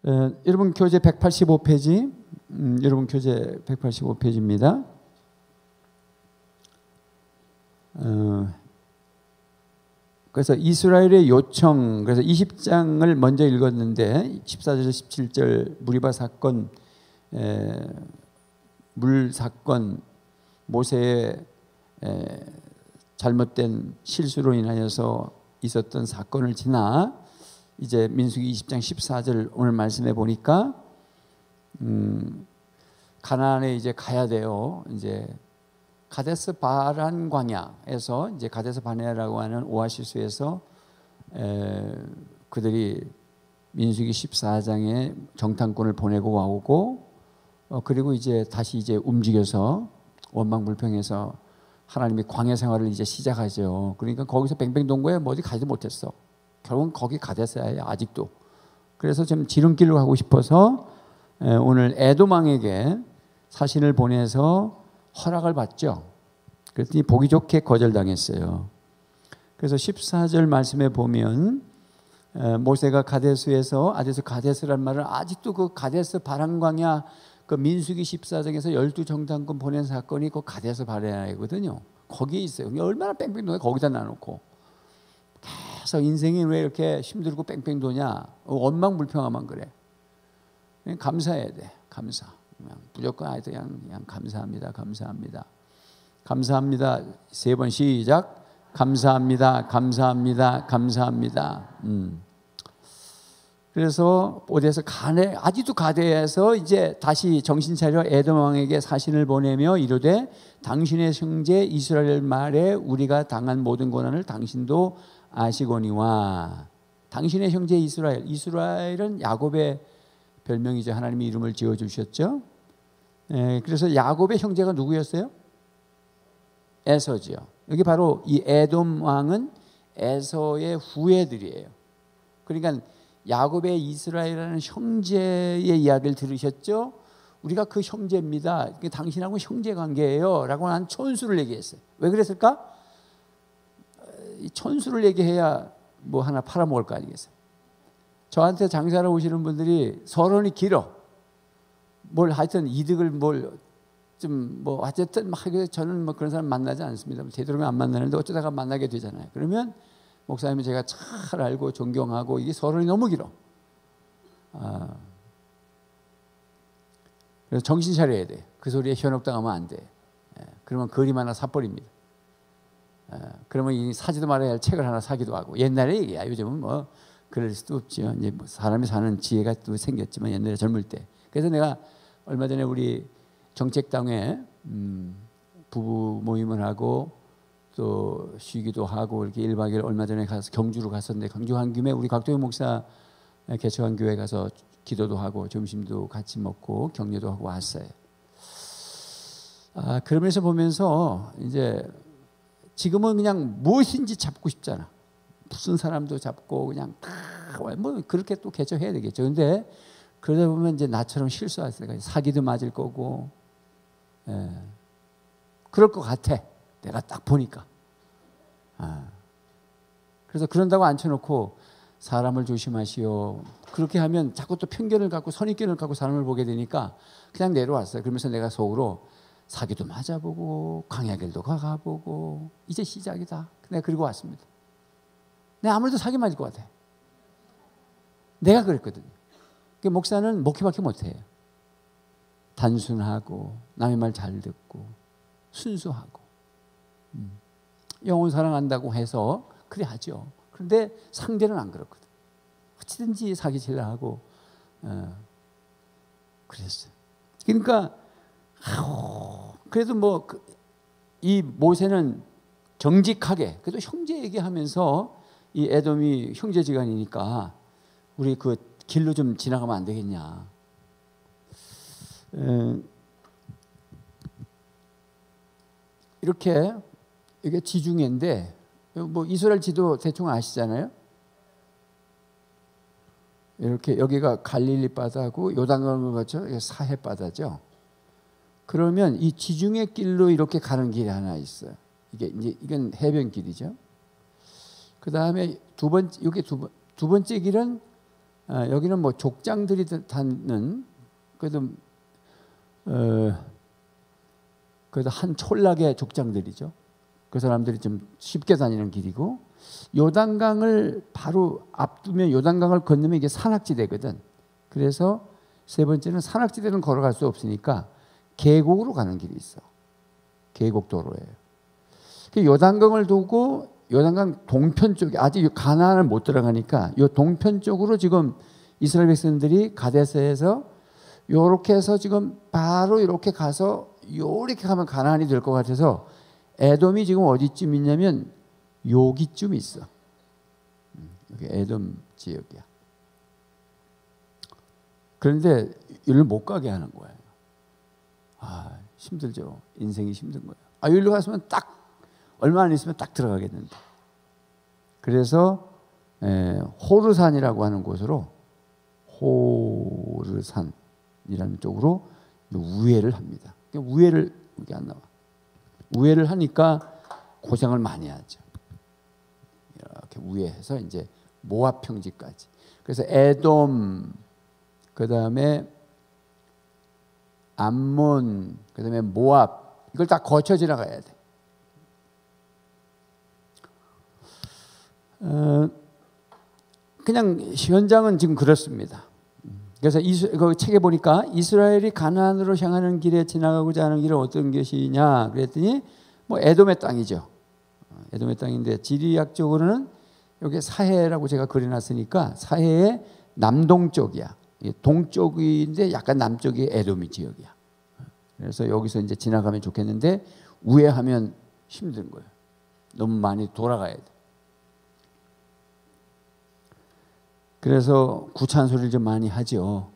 여러분 교재 185페이지, 여러분 교재 185페이지입니다. 그래서 이스라엘의 요청, 그래서 20장을 먼저 읽었는데 14절 17절 무리바 사건, 물 사건, 모세의 잘못된 실수로 인하여서 있었던 사건을 지나 이제 민수기 20장 14절 오늘 말씀해 보니까 가나안에 이제 가야 돼요. 이제 가데스 바란 광야에서 이제 가데스 바네아라고 하는 오아시스에서 그들이 민수기 14장에 정탐꾼을 보내고 와오고 그리고 이제 다시 이제 움직여서 원망불평해서 하나님이 광야 생활을 이제 시작하죠. 그러니까 거기서 뱅뱅동거에 뭐 어디 가지 못했어. 결국은 거기 가데스야 아직도. 그래서 좀 지름길로 가고 싶어서 오늘 에돔 왕에게 사신을 보내서 허락을 받죠. 그랬더니 보기 좋게 거절당했어요. 그래서 14절 말씀에 보면 모세가 가데스에서 가데스란 말은 아직도 그 가데스 바란광야 그 민수기 14장에서 12정탐꾼 보낸 사건이 그 가데스 바네아이거든요. 거기에 있어요. 얼마나 뺑뺑 도냐 거기다 놔놓고 계속 인생이 왜 이렇게 힘들고 뺑뺑 도냐 원망불평하면 그래. 그냥 감사해야 돼. 감사. 그냥 무조건 그냥 감사합니다. 감사합니다. 감사합니다. 3번 시작. 감사합니다. 감사합니다. 감사합니다. 그래서 어디에서 아직도 가데에서 이제 다시 정신 차려 에돔 왕에게 사신을 보내며 이르되 당신의 형제 이스라엘 말에 우리가 당한 모든 고난을 당신도 아시거니와. 당신의 형제 이스라엘은 야곱의 별명이죠. 하나님이 이름을 지어주셨죠. 그래서 야곱의 형제가 누구였어요? 에서지요. 여기 바로 이 에돔 왕은 에서의 후예들이에요. 그러니까 야곱의 이스라엘이라는 형제의 이야기를 들으셨죠? 우리가 그 형제입니다. 당신하고 형제 관계예요 라고 한 촌수를 얘기했어요. 왜 그랬을까? 촌수를 얘기해야 뭐 하나 팔아먹을 거 아니겠어요? 저한테 장사를 오시는 분들이 서론이 길어. 뭘 하여튼 이득을 어쨌든 막 저는 뭐 그런 사람 만나지 않습니다. 되도록이면 안 만나는데 어쩌다가 만나게 되잖아요. 그러면 목사님이 제가 잘 알고 존경하고 이게 서론이 너무 길어. 그래서 정신 차려야 돼. 그 소리에 현혹당하면 안 돼. 그러면 그림 하나 사버립니다. 그러면 이 사지도 말아야 할 책을 하나 사기도 하고. 옛날에 얘기야. 요즘은 뭐 그럴 수도 없죠. 이제 뭐 사람이 사는 지혜가 또 생겼지만 옛날에 젊을 때. 그래서 내가 얼마 전에 우리 정책당회 부부 모임을 하고 또 쉬기도 하고 이렇게 1박 2일 얼마 전에 가서 경주로 갔었는데 경주 간 김에 우리 각도영 목사 개척한 교회 가서 기도도 하고 점심도 같이 먹고 격려도 하고 왔어요. 그러면서 보면서 이제 지금은 그냥 무엇인지 잡고 싶잖아. 무슨 사람도 잡고 그냥 뭐 그렇게 또 개척해야 되겠죠. 근데 그러다 보면 이제 나처럼 실수할 때가 사기도 맞을 거고, 그럴 것 같아. 내가 딱 보니까. 그래서 그런다고 앉혀놓고 사람을 조심하시오. 그렇게 하면 자꾸 또 편견을 갖고 선입견을 갖고 사람을 보게 되니까 그냥 내려왔어요. 그러면서 내가 속으로 사기도 맞아보고 광야길도 가보고 이제 시작이다. 내가 그리고 왔습니다. 내가 아무래도 사기 맞을 것 같아. 내가 그랬거든요. 목사는 목회밖에 못해요. 단순하고 남의 말 잘 듣고 순수하고 영혼 사랑한다고 해서 그래 하죠. 그런데 상대는 안 그렇거든. 어찌든지 사기치려 하고 그랬어요. 그러니까 그래도 뭐 이 모세는 정직하게 그래도 형제 얘기하면서 이 에돔이 형제지간이니까 우리 그 길로 좀 지나가면 안 되겠냐. 이렇게 이게 지중해인데 뭐 이스라엘 지도 대충 아시잖아요. 이렇게 여기가 갈릴리 바다고 요단강을 거쳐 사해 바다죠. 그러면 이 지중해 길로 이렇게 가는 길이 하나 있어요. 이건 해변길이죠. 그 다음에 두 번째 길은 여기는 뭐 족장들이 닿는 그래도 그래도 한 촌락의 족장들이죠. 그 사람들이 좀 쉽게 다니는 길이고 요단강을 바로 앞두면 요단강을 건너면 이게 산악지대거든. 그래서 세 번째는 산악지대는 걸어갈 수 없으니까 계곡으로 가는 길이 있어. 계곡도로예요. 요단강을 두고 요단강 동편 쪽에 아직 가나안을 못 들어가니까 요 동편 쪽으로 지금 이스라엘 백성들이 가데스에서 요렇게 해서 지금 바로 이렇게 가서 요렇게 가면 가나안이 될 것 같아서 에돔이 지금 어디쯤 있냐면 여기쯤 있어. 여기 에돔 지역이야. 그런데 여기를 못 가게 하는 거예요. 힘들죠. 인생이 힘든 거예요. 여기로 갔으면 딱 얼마 안 있으면 딱 들어가겠는데. 그래서 호르산이라고 하는 곳으로 호르산이라는 쪽으로 우회를 합니다. 우회를 여기 안 나와. 우회를 하니까 고생을 많이 하죠. 이렇게 우회해서 이제 모압 평지까지. 그래서 에돔, 그 다음에 암몬, 그 다음에 모압 이걸 다 거쳐 지나가야 돼. 그냥 현장은 지금 그렇습니다. 그래서 그 책에 보니까 이스라엘이 가나안으로 향하는 길에 지나가고자 하는 길은 어떤 것이냐 그랬더니 뭐 에돔의 땅이죠. 에돔의 땅인데 지리학적으로는 여기 사해라고 제가 그려놨으니까 사해의 남동쪽이야. 동쪽인데 약간 남쪽이 에돔이 지역이야. 그래서 여기서 이제 지나가면 좋겠는데 우회하면 힘든 거예요. 너무 많이 돌아가야 돼. 그래서 구차한 소리를 좀 많이 하죠.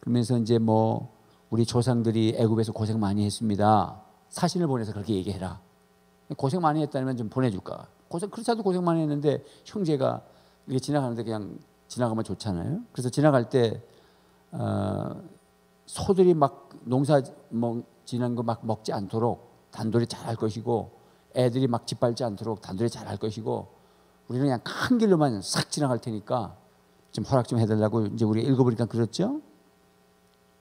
그러면서 이제 뭐 우리 조상들이 애굽에서 고생 많이 했습니다. 사신을 보내서 그렇게 얘기해라. 고생 많이 했다면 좀 보내줄까. 그렇지 않아도 고생 많이 했는데 형제가 이렇게 지나가는데 그냥 지나가면 좋잖아요. 그래서 지나갈 때 소들이 막 농사 지난 거 막 먹지 않도록 단돌이 잘할 것이고 애들이 막 짓밟지 않도록 단돌이 잘할 것이고 우리는 그냥 큰 길로만 싹 지나갈 테니까 좀 허락 좀 해달라고 이제 우리가 읽어보니까 그렇죠.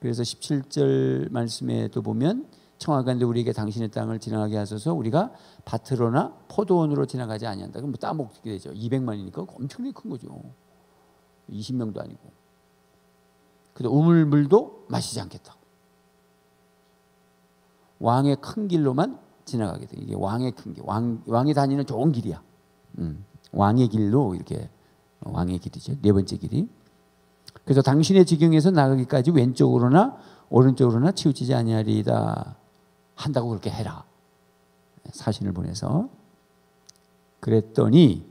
그래서 17절 말씀에도 보면 청하건대 우리에게 당신의 땅을 지나가게 하소서 우리가 밭으로나 포도원으로 지나가지 아니한다. 그럼 뭐 따먹게 되죠. 200만이니까 엄청나게 큰 거죠. 20명도 아니고. 그래도 우물물도 마시지 않겠다. 왕의 큰 길로만 지나가게 돼. 이게 왕의 큰 길, 왕이 다니는 좋은 길이야. 왕의 길로 이렇게 왕의 길이죠. 네 번째 길이. 그래서 당신의 지경에서 나가기까지 왼쪽으로나 오른쪽으로나 치우치지 아니하리이다 한다고 그렇게 해라. 사신을 보내서 그랬더니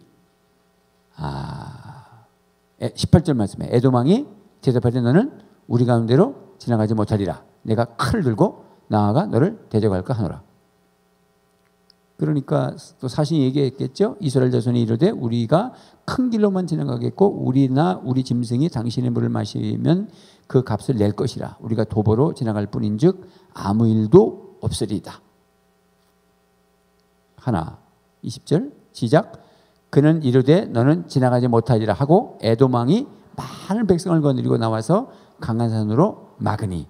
18절 말씀에 에돔 왕이 대답하되 너는 우리 가운데로 지나가지 못하리라. 내가 칼을 들고 나아가 너를 대적할까 하노라. 그러니까 또 사신이 얘기했겠죠. 이스라엘 자손이 이르되 우리가 큰 길로만 지나가겠고 우리나 우리 짐승이 당신의 물을 마시면 그 값을 낼 것이라. 우리가 도보로 지나갈 뿐인즉 아무 일도 없으리이다. 하나 20절 시작. 그는 이르되 너는 지나가지 못하리라 하고 에돔 왕이 많은 백성을 거느리고 나와서 강한 산으로 막으니.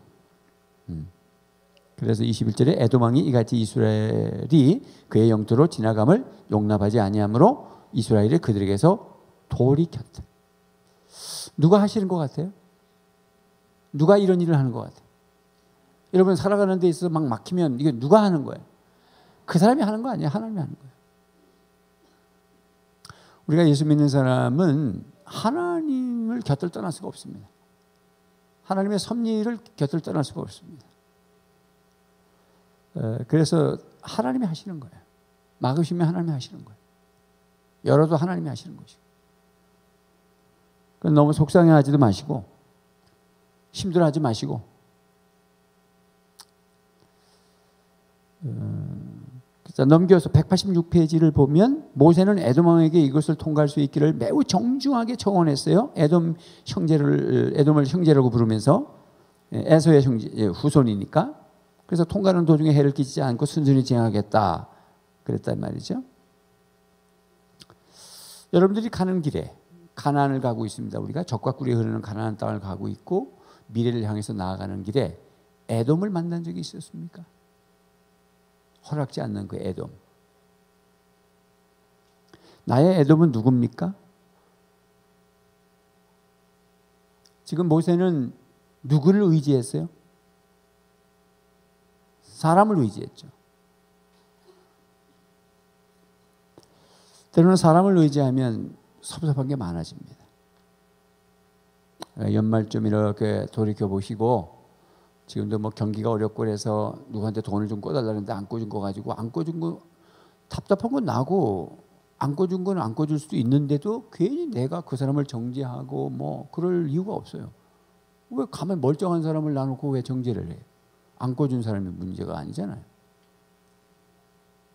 그래서 21절에 에돔 왕이 이같이 이스라엘이 그의 영토로 지나감을 용납하지 아니하므로 이스라엘이 그들에게서 돌이켰다. 누가 하시는 것 같아요? 누가 이런 일을 하는 것 같아요? 여러분 살아가는 데 있어서 막 막히면 이게 누가 하는 거예요? 그 사람이 하는 거 아니에요? 하나님이 하는 거예요. 우리가 예수 믿는 사람은 하나님을 곁을 떠날 수가 없습니다. 하나님의 섭리를 곁을 떠날 수가 없습니다. 그래서 하나님이 하시는 거예요. 막으시면 하나님이 하시는 거예요. 열어도 하나님이 하시는 것이고. 너무 속상해하지도 마시고 힘들어하지 마시고 넘겨서 186페이지를 보면 모세는 에돔 왕에게 이것을 통과할 수 있기를 매우 정중하게 청원했어요. 에돔을 형제라고 부르면서 에서의 후손이니까. 그래서 통과하는 도중에 해를 끼치지 않고 순순히 지나가겠다 그랬단 말이죠. 여러분들이 가는 길에 가나안을 가고 있습니다. 우리가 적과 꿀이 흐르는 가나안 땅을 가고 있고 미래를 향해서 나아가는 길에 에돔을 만난 적이 있었습니까? 허락지 않는 그 에돔. 나의 에돔은 누굽니까? 지금 모세는 누구를 의지했어요? 사람을 의지했죠. 때로는 사람을 의지하면 섭섭한 게 많아집니다. 연말쯤 이렇게 돌이켜보시고 지금도 뭐 경기가 어렵고 그래서 누구한테 돈을 좀 꿔달라는데 안 꿔준 거 가지고 안 꿔준 거 답답한 건 나고 안 꿔준 건 안 꿔줄 수도 있는데도 괜히 내가 그 사람을 정죄하고 뭐 그럴 이유가 없어요. 왜 가만 멀쩡한 사람을 놔놓고 왜 정죄를 해? 안 꿔준 사람이 문제가 아니잖아요.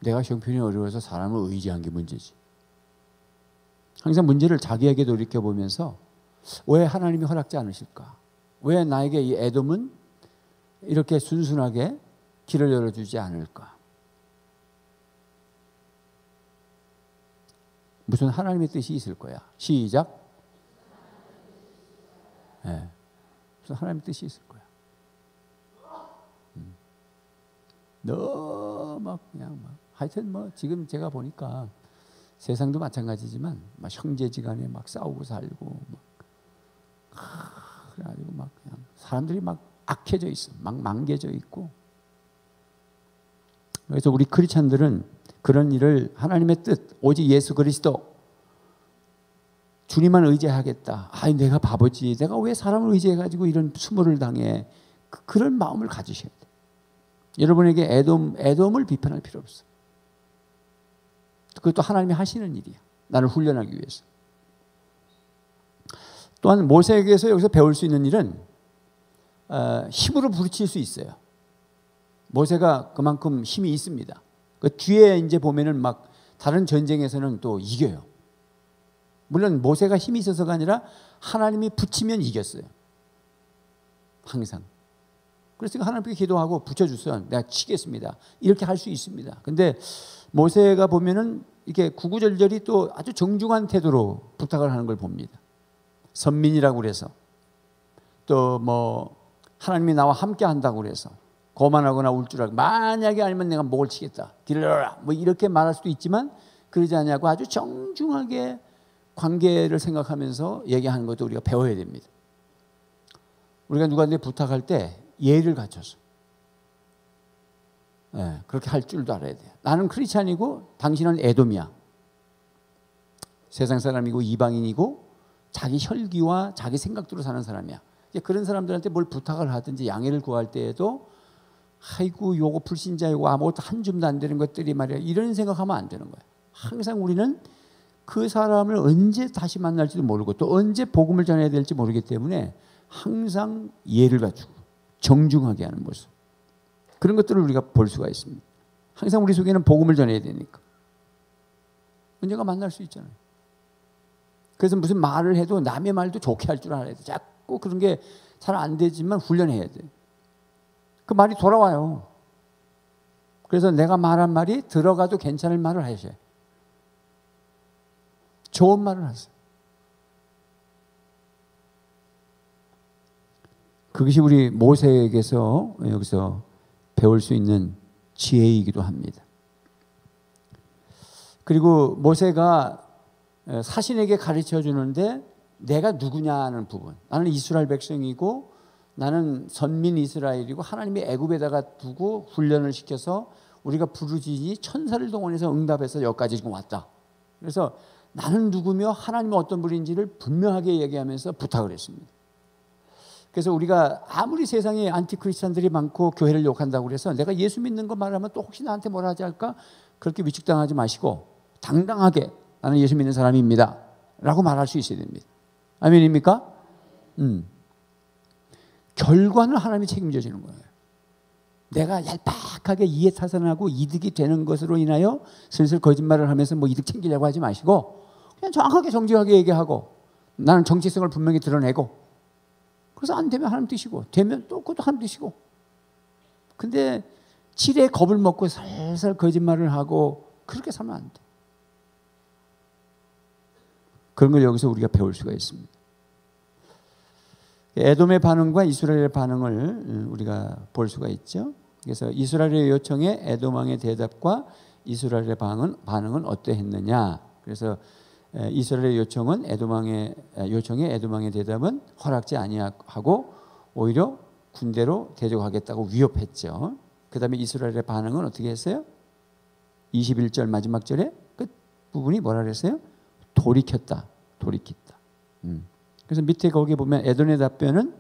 내가 형편이 어려워서 사람을 의지한 게 문제지. 항상 문제를 자기에게 돌이켜보면서 왜 하나님이 허락지 않으실까? 왜 나에게 이 에돔은 이렇게 순순하게 길을 열어주지 않을까? 무슨 하나님의 뜻이 있을 거야. 시작. 네. 무슨 하나님의 뜻이 있을 거야. 너무 막 그냥 막 하여튼 뭐 지금 제가 보니까 세상도 마찬가지지만 막 형제지간에 막 싸우고 살고 막 그래가지고 막 그냥 사람들이 막 악해져 있어, 막 망개져 있고. 그래서 우리 크리스찬들은 그런 일을 하나님의 뜻, 오직 예수 그리스도 주님만 의지하겠다. 아이 내가 바보지. 내가 왜 사람을 의지해가지고 이런 수모를 당해. 그런 마음을 가지셔야 돼. 여러분에게 에돔을 비판할 필요 없어. 그것도 하나님이 하시는 일이야. 나를 훈련하기 위해서. 또한 모세에게서 여기서 배울 수 있는 일은 힘으로 부딪힐 수 있어요. 모세가 그만큼 힘이 있습니다. 그 뒤에 이제 보면은 막 다른 전쟁에서는 또 이겨요. 물론 모세가 힘이 있어서가 아니라 하나님이 붙이면 이겼어요. 항상. 그래서 하나님께 기도하고 붙여주세요. 내가 치겠습니다. 이렇게 할 수 있습니다. 근데 모세가 보면은 이렇게 구구절절히 또 아주 정중한 태도로 부탁을 하는 걸 봅니다. 선민이라고 그래서 또 뭐 하나님이 나와 함께 한다고 그래서 거만하거나 울 줄 알고 만약에 아니면 내가 목을 치겠다. 길러라. 뭐 이렇게 말할 수도 있지만 그러지 않냐고 아주 정중하게 관계를 생각하면서 얘기하는 것도 우리가 배워야 됩니다. 우리가 누구한테 부탁할 때 예를 갖춰서 그렇게 할 줄도 알아야 돼요. 나는 크리스찬이고 당신은 에돔이야. 세상 사람이고 이방인이고 자기 혈기와 자기 생각대로 사는 사람이야. 그런 사람들한테 뭘 부탁을 하든지 양해를 구할 때에도 아이고 요거 불신자이고 아무것도 한 줌도 안 되는 것들이 말이야. 이런 생각하면 안 되는 거야. 항상 우리는 그 사람을 언제 다시 만날지도 모르고 또 언제 복음을 전해야 될지 모르기 때문에 항상 예를 갖추고 정중하게 하는 모습. 그런 것들을 우리가 볼 수가 있습니다. 항상 우리 속에는 복음을 전해야 되니까. 언젠가 만날 수 있잖아요. 그래서 무슨 말을 해도 남의 말도 좋게 할 줄 알아야 돼. 자꾸 그런 게 잘 안 되지만 훈련해야 돼. 그 말이 돌아와요. 그래서 내가 말한 말이 들어가도 괜찮을 말을 하셔야 돼. 좋은 말을 하세요. 그것이 우리 모세에게서 여기서 배울 수 있는 지혜이기도 합니다. 그리고 모세가 사신에게 가르쳐 주는데 내가 누구냐는 부분. 나는 이스라엘 백성이고 나는 선민 이스라엘이고 하나님이 애굽에다가 두고 훈련을 시켜서 우리가 부르짖으니 천사를 동원해서 응답해서 여기까지 지금 왔다. 그래서 나는 누구며 하나님은 어떤 분인지를 분명하게 얘기하면서 부탁을 했습니다. 그래서 우리가 아무리 세상에 안티크리스찬들이 많고 교회를 욕한다고 그래서 내가 예수 믿는 거 말하면 또 혹시 나한테 뭐라 하지 할까? 그렇게 위축당하지 마시고 당당하게 나는 예수 믿는 사람입니다 라고 말할 수 있어야 됩니다. 아멘입니까? 결과는 하나님이 책임져 주는 거예요. 내가 얄팍하게 이해타산하고 이득이 되는 것으로 인하여 슬슬 거짓말을 하면서 뭐 이득 챙기려고 하지 마시고 그냥 정확하게 정직하게 얘기하고 나는 정체성을 분명히 드러내고 그래서 안 되면 하나님 뜻이고 되면 또 그것도 하나님 뜻이고. 근데 지레 겁을 먹고 살살 거짓말을 하고 그렇게 살면 안 돼. 그런 걸 여기서 우리가 배울 수가 있습니다. 에돔의 반응과 이스라엘의 반응을 우리가 볼 수가 있죠. 그래서 이스라엘의 요청에 에돔 왕의 대답과 이스라엘의 반응은 어떠했느냐. 그래서 이스라엘의 요청은 에돔 왕의 요청에 에돔 왕의 대답은 허락지 아니하고 오히려 군대로 대적하겠다고 위협했죠. 그다음에 이스라엘의 반응은 어떻게 했어요? 21절 마지막 절에 끝 부분이 뭐라 그랬어요? 돌이켰다. 그래서 밑에 거기 보면 에돔의 답변은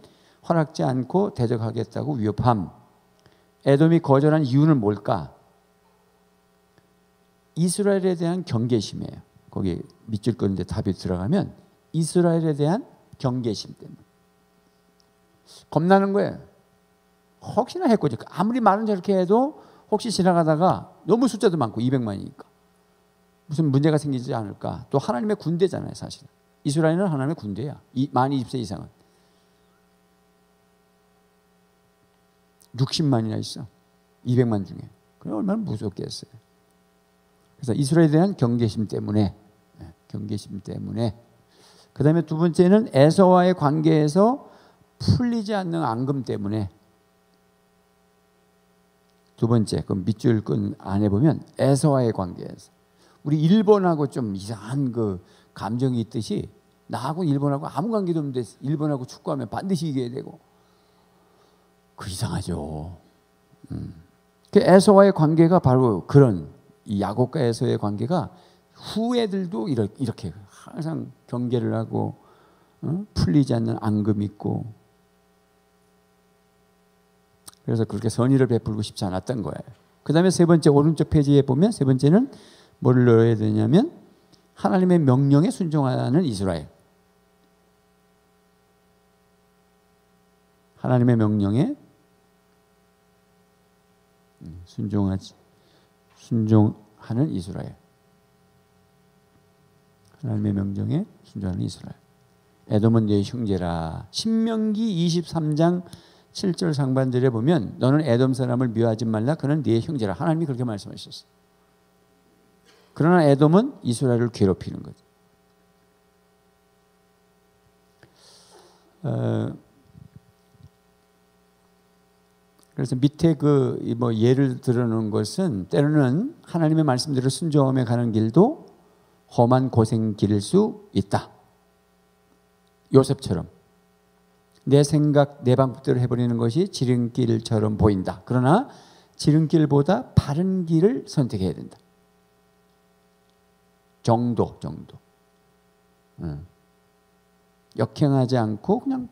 허락지 않고 대적하겠다고 위협함. 에돔이 거절한 이유는 뭘까? 이스라엘에 대한 경계심이에요. 거기 밑줄 끄는데 답이 들어가면 이스라엘에 대한 경계심 때문에 겁나는 거예요. 혹시나 했거든요. 아무리 말은 저렇게 해도 혹시 지나가다가 너무 숫자도 많고 200만이니까 무슨 문제가 생기지 않을까. 또 하나님의 군대잖아요. 사실은 이스라엘은 하나님의 군대야. 만 20세 이상은 60만이나 있어. 200만 중에. 그럼 얼마나 무섭겠어요. 그래서 이스라엘에 대한 경계심 때문에 그 다음에 두 번째는 에서와의 관계에서 풀리지 않는 앙금 때문에. 두 번째, 그 밑줄 끈 안에 보면 에서와의 관계에서 우리 일본하고 좀 이상한 그 감정이 있듯이 나하고 일본하고 아무 관계도 없는데 일본하고 축구하면 반드시 이겨야 되고 그 이상하죠. 그 에서와의 관계가 바로 그런 이 야곱과 에서의 관계가 후애들도 이렇게 항상 경계를 하고 풀리지 않는 앙금이 있고 그래서 그렇게 선의를 베풀고 싶지 않았던 거예요. 그 다음에 세 번째 오른쪽 페이지에 보면 세 번째는 뭐를 넣어야 되냐면 하나님의 명령에 순종하는 이스라엘. 하나님의 명령에 순종하는 이스라엘. 하나님의 명령에 순종하는 이스라엘. 에돔은 네 형제라. 신명기 23장 7절 상반절에 보면 너는 에돔 사람을 미워하지 말라. 그는 네 형제라. 하나님이 그렇게 말씀하셨어요. 그러나 에돔은 이스라엘을 괴롭히는 거죠. 그래서 밑에 그 뭐 예를 들어놓은 것은 때로는 하나님의 말씀대로 순종하며 가는 길도 험한 고생길일 수 있다. 요셉처럼 내 생각 내 방법대로 해버리는 것이 지름길처럼 보인다. 그러나 지름길보다 바른 길을 선택해야 된다. 정도. 역행하지 않고 그냥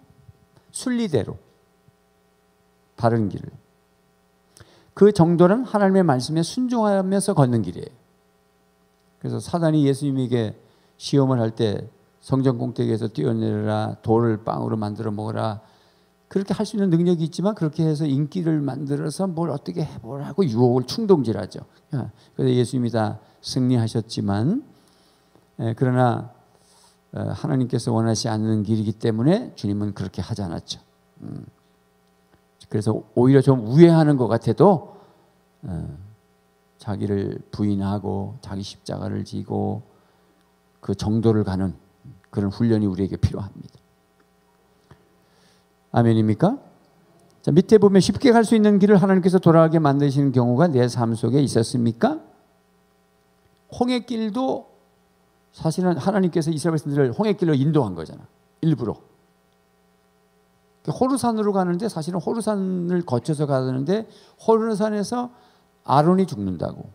순리대로 바른 길을. 그 정도는 하나님의 말씀에 순종하면서 걷는 길이에요. 그래서 사단이 예수님에게 시험을 할 때 성전 꼭대기에서 뛰어내려라, 돌을 빵으로 만들어 먹어라, 그렇게 할 수 있는 능력이 있지만 그렇게 해서 인기를 만들어서 뭘 어떻게 해보라고 유혹을 충동질하죠. 그래서 예수님이 다 승리하셨지만 그러나 하나님께서 원하지 않는 길이기 때문에 주님은 그렇게 하지 않았죠. 그래서 오히려 좀 우회하는 것 같아도 자기를 부인하고 자기 십자가를 지고 그 정도를 가는 그런 훈련이 우리에게 필요합니다. 아멘입니까? 자, 밑에 보면 쉽게 갈 수 있는 길을 하나님께서 돌아가게 만드시는 경우가 내 삶 속에 있었습니까? 홍해길도 사실은 하나님께서 이스라엘 백성들을 홍해길로 인도한 거잖아. 일부러. 호르산으로 가는데 사실은 호르산을 거쳐서 가는데 호르산에서 아론이 죽는다고.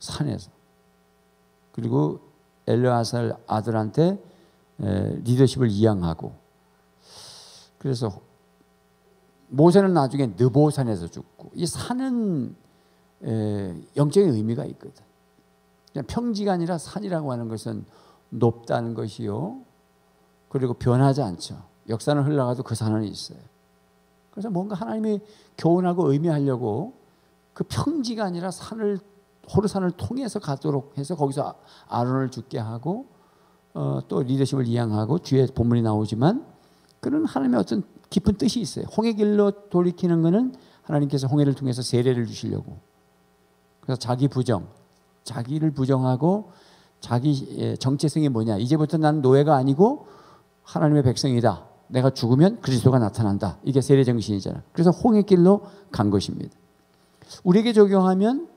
산에서. 그리고 엘르아살 아들한테 리더십을 이양하고. 그래서 모세는 나중에 느보산에서 죽고. 이 산은 영적인 의미가 있거든. 그냥 평지가 아니라 산이라고 하는 것은 높다는 것이요. 그리고 변하지 않죠. 역사는 흘러가도 그 산은 있어요. 그래서 뭔가 하나님이 교훈하고 의미하려고 그 평지가 아니라 산을 호르산을 통해서 가도록 해서 거기서 아론을 죽게 하고 또 리더십을 이양하고 뒤에 본문이 나오지만 그런 하나님의 어떤 깊은 뜻이 있어요. 홍해길로 돌이키는 것은 하나님께서 홍해를 통해서 세례를 주시려고. 그래서 자기를 부정하고 자기 정체성이 뭐냐? 이제부터 나는 노예가 아니고 하나님의 백성이다. 내가 죽으면 그리스도가 나타난다. 이게 세례 정신이잖아. 그래서 홍해길로 간 것입니다. 우리에게 적용하면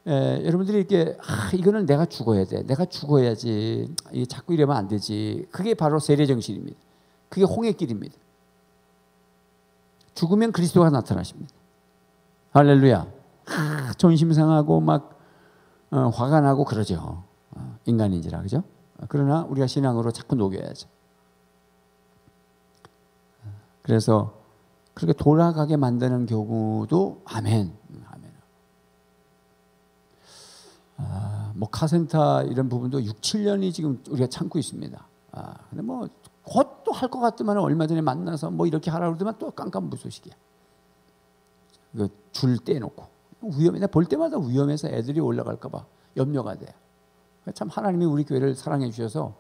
여러분들이 이렇게 이거는 내가 죽어야 돼. 내가 죽어야지. 이게 자꾸 이러면 안 되지. 그게 바로 세례 정신입니다. 그게 홍해길입니다. 죽으면 그리스도가 나타나십니다. 할렐루야. 존심 상하고 막 화가 나고 그러죠. 인간인지라 그죠? 그러나 우리가 신앙으로 자꾸 녹여야죠. 그래서 그렇게 돌아가게 만드는 경우도 아멘. 뭐 카센터 이런 부분도 6, 7년이 지금 우리가 참고 있습니다. 근데 뭐 곧 또 할 것 같더만 얼마 전에 만나서 뭐 이렇게 하라고 그러더만 또 깜깜무소식이야. 이거 줄 떼놓고 위험해. 내가 볼 때마다 위험해서 애들이 올라갈까 봐 염려가 돼요. 참 하나님이 우리 교회를 사랑해 주셔서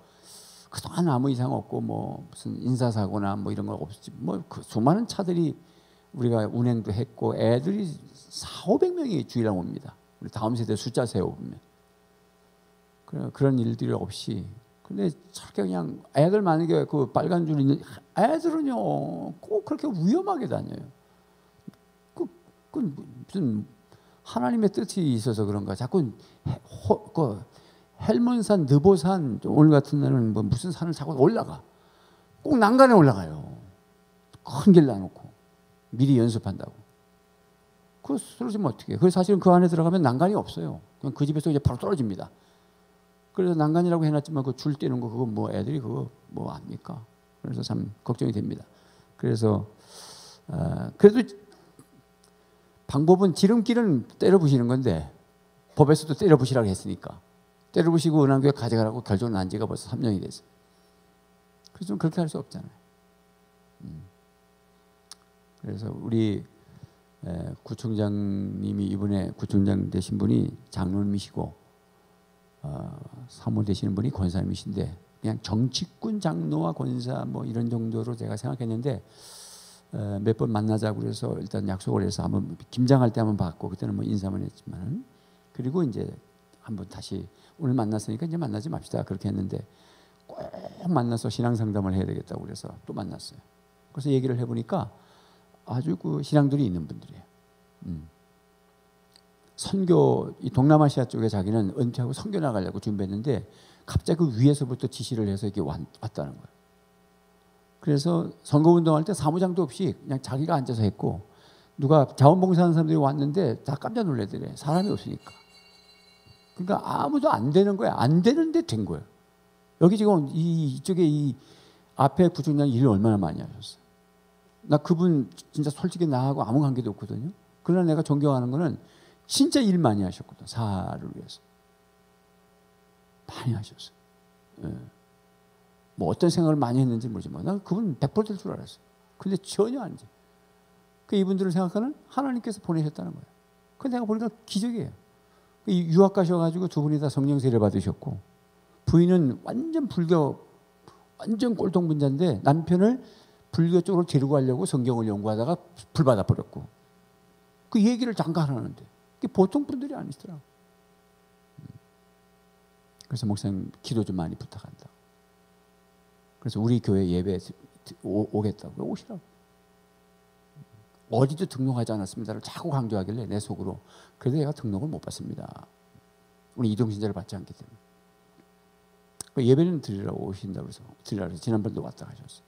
그동안 아무 이상 없고 뭐 무슨 인사사고나 뭐 이런 거 없었지. 뭐 그 수많은 차들이 우리가 운행도 했고 애들이 400~500명이 주일날 옵니다. 우리 다음 세대 숫자 세워보면 그런 일들이 없이. 근데 저렇게 그냥 애들 만약에 그 빨간 줄 있는 애들은요 꼭 그렇게 위험하게 다녀요. 그 무슨 하나님의 뜻이 있어서 그런가. 자꾸 헬몬산, 느보산 오늘 같은 날은 뭐 무슨 산을 자꾸 올라가. 꼭 난간에 올라가요. 큰 길 놔놓고 미리 연습한다고. 그러시면 어떻게? 그래서 사실은 그 안에 들어가면 난간이 없어요. 그냥 그 집에서 이제 바로 떨어집니다. 그래서 난간이라고 해놨지만 그 줄 떼는 거 그거 뭐 애들이 그거 뭐 압니까? 그래서 참 걱정이 됩니다. 그래서 그래도 방법은 지름길은 때려부시는 건데 법에서도 때려부시라고 했으니까 때려부시고 은한교회 가져가라고 결정 난 지가 벌써 3년이 됐어요. 그래서 좀 그렇게 할 수 없잖아요. 그래서 우리 구청장님이 이번에 구청장 되신 분이 장로님이시고 사모 되시는 분이 권사님이신데 그냥 정치꾼 장로와 권사 뭐 이런 정도로 제가 생각했는데 몇 번 만나자고 그래서 일단 약속을 해서 한번 김장할 때 한번 봤고 그때는 뭐 인사만 했지만 그리고 이제 한번 다시 오늘 만났으니까 이제 만나지 맙시다 그렇게 했는데 꼭 만나서 신앙 상담을 해야 되겠다고 그래서 또 만났어요. 그래서 얘기를 해보니까 아주 그 신앙들이 있는 분들이에요. 선교 이 동남아시아 쪽에 자기는 은퇴하고 선교 나가려고 준비했는데 갑자기 그 위에서부터 지시를 해서 이렇게 왔다는 거예요. 그래서 선거운동할 때 사무장도 없이 그냥 자기가 앉아서 했고 누가 자원봉사하는 사람들이 왔는데 다 깜짝 놀래더래. 사람이 없으니까. 그러니까 아무도 안 되는 거야. 안 되는데 된 거예요. 여기 지금 이쪽에 이 앞에 구청장 일을 얼마나 많이 하셨어요. 나 그분 진짜 솔직히 나하고 아무 관계도 없거든요. 그러나 내가 존경하는 거는 진짜 일 많이 하셨거든. 사를 위해서. 많이 하셨어요. 예. 뭐 어떤 생각을 많이 했는지 모르지만 난 그분 100% 될 줄 알았어요. 근데 전혀 아니지. 그 이분들을 생각하는 하나님께서 보내셨다는 거예요. 그 내가 보니까 기적이에요. 유학 가셔가지고 두 분이 다 성령 세례 받으셨고 부인은 완전 불교 완전 꼴통분자인데 남편을 불교 쪽으로 데리고 가려고 성경을 연구하다가 불 받아 버렸고 그 얘기를 잠깐 하는데 그게 보통 분들이 아니시더라고. 그래서 목사님 기도 좀 많이 부탁한다. 그래서 우리 교회 예배 오겠다고 오시라고. 어디도 등록하지 않았습니다를 자꾸 강조하길래 내 속으로 그래도 얘가 등록을 못 받습니다. 우리 이동신자를 받지 않기 때문에. 예배는 드리라고 오신다고 해서 드리라고 해서 지난번도 왔다 가셨어요.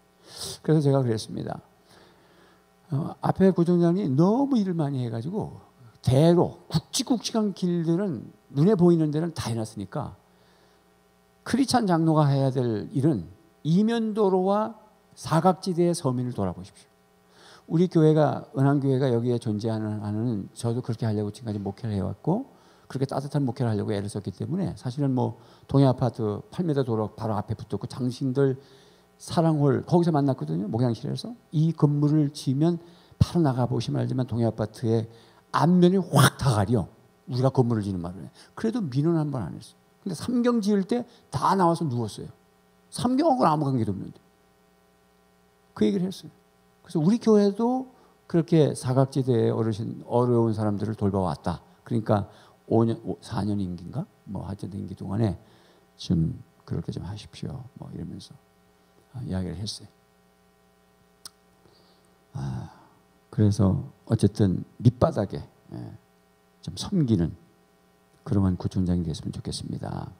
그래서 제가 그랬습니다. 앞에 구청장이 너무 일을 많이 해가지고 대로 굵직굵직한 길들은 눈에 보이는 데는 다 해놨으니까 크리스찬 장로가 해야 될 일은 이면도로와 사각지대의 서민을 돌아보십시오. 우리 교회가 은한교회가 여기에 존재하는 한은 저도 그렇게 하려고 지금까지 목회를 해왔고 그렇게 따뜻한 목회를 하려고 애를 썼기 때문에 사실은 뭐 동해아파트 8m 도로 바로 앞에 붙었고 장신들 사랑홀 거기서 만났거든요. 목양실에서. 이 건물을 지으면 바로 나가보시면 알지만 동해아파트의 앞면이 확 다 가려. 우리가 건물을 지는 말을 해. 그래도 민원 한 번 안 했어. 근데 삼경 지을 때 다 나와서 누웠어요. 삼경하고는 아무 관계도 없는데. 그 얘기를 했어요. 그래서 우리 교회도 그렇게 사각지대에 어려운 사람들을 돌봐왔다. 그러니까 5년, 4년 임기인가? 뭐 하여튼 임기 동안에 좀 그렇게 좀 하십시오. 뭐 이러면서 이야기를 했어요. 그래서 어쨌든 밑바닥에 좀 섬기는 그러한 구청장이 됐으면 좋겠습니다.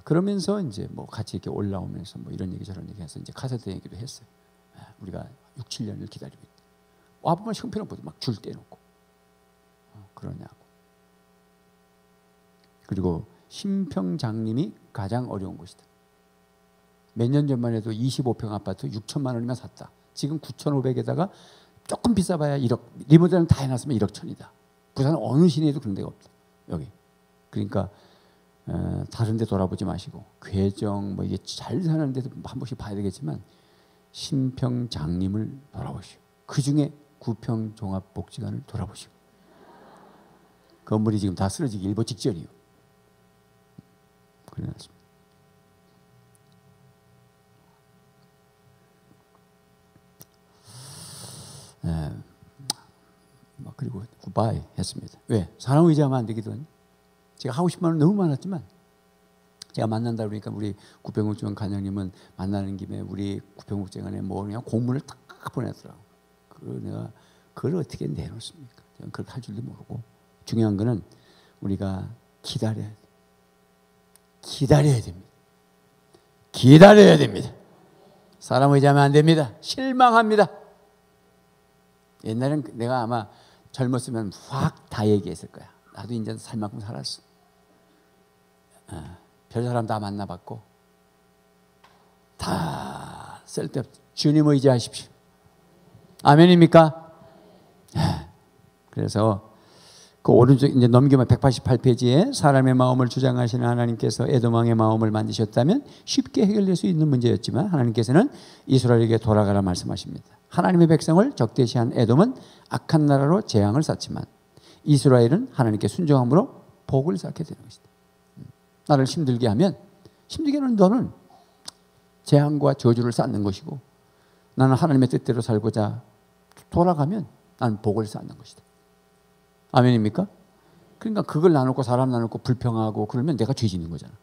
그러면서 이제 뭐 같이 이렇게 올라오면서 뭐 이런 얘기 저런 얘기 해서 이제 카세트 얘기도 했어요. 우리가 6, 7년을 기다리고 있다. 와보면 형편없거든. 막 줄 떼놓고. 그러냐고. 그리고 심평장님이 가장 어려운 곳이다. 몇 년 전만 해도 25평 아파트 6천만 원이면 샀다. 지금 9,500에다가 조금 비싸봐야 1억. 리모델은 다 해놨으면 1억 천이다. 부산 어느 시내에도 그런 데가 없다. 여기. 그러니까 다른 데 돌아보지 마시고 괴정 뭐 이게 잘 사는 데도 한 번씩 봐야 되겠지만 심평장님을 돌아보시오. 그중에 구평 종합복지관을 돌아보시오. 건물이 지금 다 쓰러지기 일보 직전이요. 그래 놨습니다. 그리고 굿바이 했습니다. 왜? 사람 의지하면 안 되거든. 제가 하고 싶은 말은 너무 많았지만 제가 만난다 그러니까 우리 구평국지관 관장님은 만나는 김에 우리 구평국지관에 뭐 그냥 공문을 딱 보내더라고. 그걸 내가 그걸 어떻게 내놓습니까? 저는 그렇게 할 줄도 모르고 중요한 거는 우리가 기다려야 돼. 기다려야 됩니다. 기다려야 됩니다. 사람 의지하면 안 됩니다. 실망합니다. 옛날엔 내가 아마 젊었으면 확 다 얘기했을 거야. 나도 이제 살 만큼 살았어. 별 사람 다 만나봤고 다 쓸데없어. 주님 의지하십시오. 아멘입니까? 그래서 그 오른쪽 이제 넘기면 188페이지에 사람의 마음을 주장하시는 하나님께서 에돔 왕의 마음을 만드셨다면 쉽게 해결될 수 있는 문제였지만 하나님께서는 이스라엘에게 돌아가라 말씀하십니다. 하나님의 백성을 적대시한 에돔은 악한 나라로 재앙을 쌓지만 이스라엘은 하나님께 순종함으로 복을 쌓게 되는 것이다. 나를 힘들게 하면 힘들게 하는 너는 재앙과 저주를 쌓는 것이고 나는 하나님의 뜻대로 살고자 돌아가면 나는 복을 쌓는 것이다. 아멘입니까? 그러니까 그걸 나누고 사람 나누고 불평하고 그러면 내가 죄 짓는 거잖아.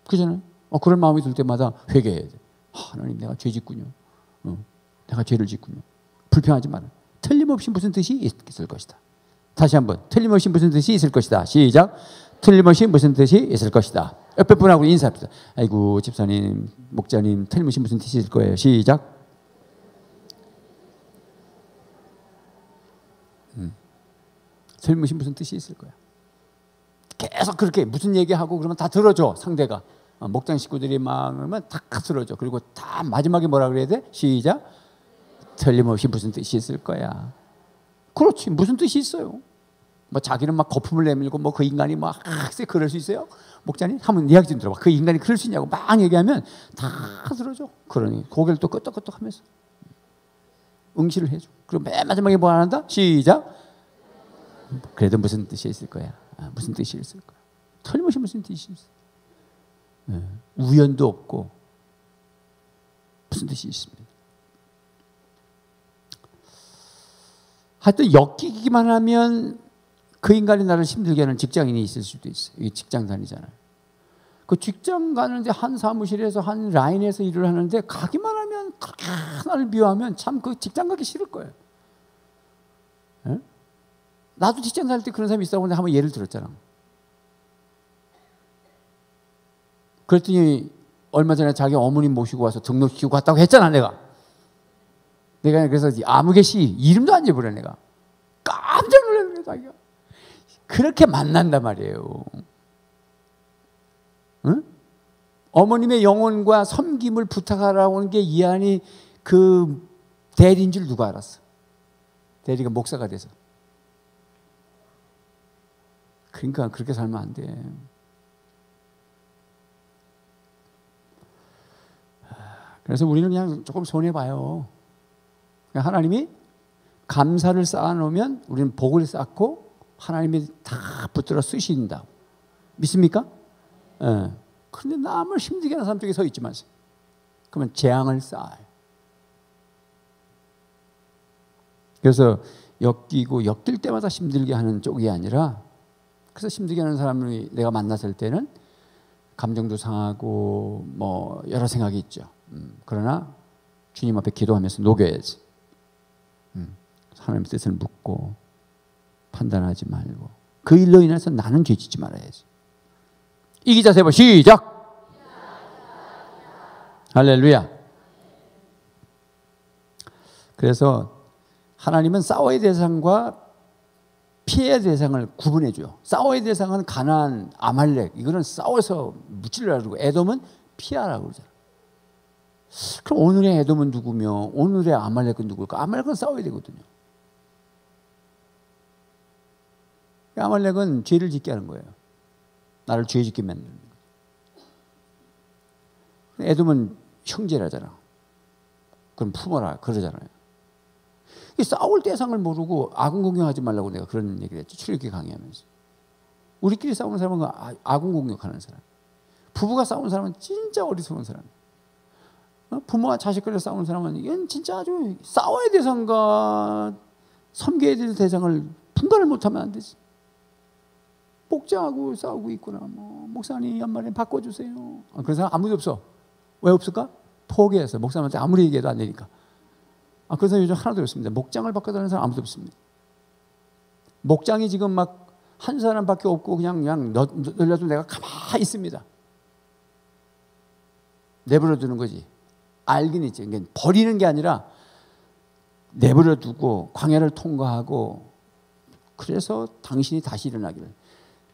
그잖아요. 그런 마음이 들 때마다 회개해야 돼. 하나님 내가 죄 짓군요. 내가 죄를 짓군요. 불평하지 마라. 틀림없이 무슨 뜻이 있을 것이다. 다시 한번 틀림없이 무슨 뜻이 있을 것이다. 시작. 틀림없이 무슨 뜻이 있을 것이다. 옆에 분하고 인사합시다. 아이고 집사님 목자님 틀림없이 무슨 뜻이 있을 거예요. 시작. 틀림없이 무슨 뜻이 있을 거야. 계속 그렇게 무슨 얘기하고 그러면 다 들어줘 상대가. 목장 식구들이 막 다 들어줘. 그리고 다 마지막에 뭐라 그래야 돼? 시작. 틀림없이 무슨 뜻이 있을 거야. 그렇지 무슨 뜻이 있어요. 뭐 자기는 막 거품을 내밀고 뭐 그 인간이 막 그럴 수 있어요? 목자님 한번 이야기 좀 들어봐. 그 인간이 그럴 수 있냐고 막 얘기하면 다 들어줘. 그러니 고개를 또 끄덕끄덕하면서 응시를 해줘. 그리고 맨 마지막에 뭐 한다? 시작. 그래도 무슨 뜻이 있을 거야. 무슨 뜻이 있을 거야. 틀림없이 무슨 뜻이 있어. 우연도 없고 무슨 뜻이 있습니다. 하여튼 엮이기만 하면 그 인간이 나를 힘들게 하는 직장인이 있을 수도 있어요. 이게 직장 다니잖아요. 그 직장 가는데 한 사무실에서 한 라인에서 일을 하는데 가기만 하면 그렇게 나를 미워하면 참 그 직장 가기 싫을 거예요. 에? 나도 직장 다닐 때 그런 사람이 있다고 한번 예를 들었잖아. 그랬더니 얼마 전에 자기 어머님 모시고 와서 등록시키고 갔다고 했잖아 내가 그래서 아무개 씨 이름도 안 잊어버려 내가. 깜짝 놀랐네 자기가. 그렇게 만난단 말이에요. 응? 어머님의 영혼과 섬김을 부탁하라고 하는 게 이한이 그 대리인 줄 누가 알았어? 대리가 목사가 돼서. 그러니까 그렇게 살면 안 돼. 그래서 우리는 그냥 조금 손해봐요. 하나님이 감사를 쌓아놓으면 우리는 복을 쌓고 하나님이 다 붙들어 쓰신다. 믿습니까? 예. 그런데 남을 힘들게 하는 사람 쪽에 서 있지 마세요. 그러면 재앙을 쌓아요. 그래서 엮일 때마다 힘들게 하는 쪽이 아니라 그래서 힘들게 하는 사람을 내가 만났을 때는 감정도 상하고 뭐 여러 생각이 있죠. 그러나 주님 앞에 기도하면서 녹여야지. 하나님의 뜻을 묻고 판단하지 말고 그 일로 인해서 나는 죄짓지 말아야지. 이기자 세 번 시작. 할렐루야. 그래서 하나님은 싸워야 대상과 피해야 대상을 구분해 줘요. 싸워야 대상은 가나안, 아말렉. 이거는 싸워서 무찌르라고 그러고 에돔은 피하라고 그러잖아요. 그럼 오늘의 에돔은 누구며 오늘의 아말렉은 누굴까? 아말렉은 싸워야 되거든요. 아말렉은 죄를 짓게 하는 거예요. 나를 죄 짓게 만드는 거예요. 에돔은 형제라잖아. 그럼 품어라 그러잖아요. 싸울 대상을 모르고 아군 공격하지 말라고 내가 그런 얘기를 했죠. 출애굽기 강의하면서. 우리끼리 싸우는 사람은 아군 공격하는 사람. 부부가 싸우는 사람은 진짜 어리석은 사람. 부모와 자식끼리 싸우는 사람은 이건 진짜 아주 싸워야 대상과 섬겨야 될 대상을 분간을 못하면 안 되지. 목자하고 싸우고 있구나. 뭐 목사님 연말에 바꿔주세요. 그런 사람 아무도 없어. 왜 없을까? 포기해서 목사님한테 아무리 얘기해도 안 되니까. 그런 사람 요즘 하나도 없습니다. 목장을 바꿔달라는 사람 아무도 없습니다. 목장이 지금 막 한 사람밖에 없고 그냥 늘려도 내가 가만히 있습니다. 내버려 두는 거지. 알긴 있지. 그러니까 버리는 게 아니라 내버려 두고 광야를 통과하고 그래서 당신이 다시 일어나기를.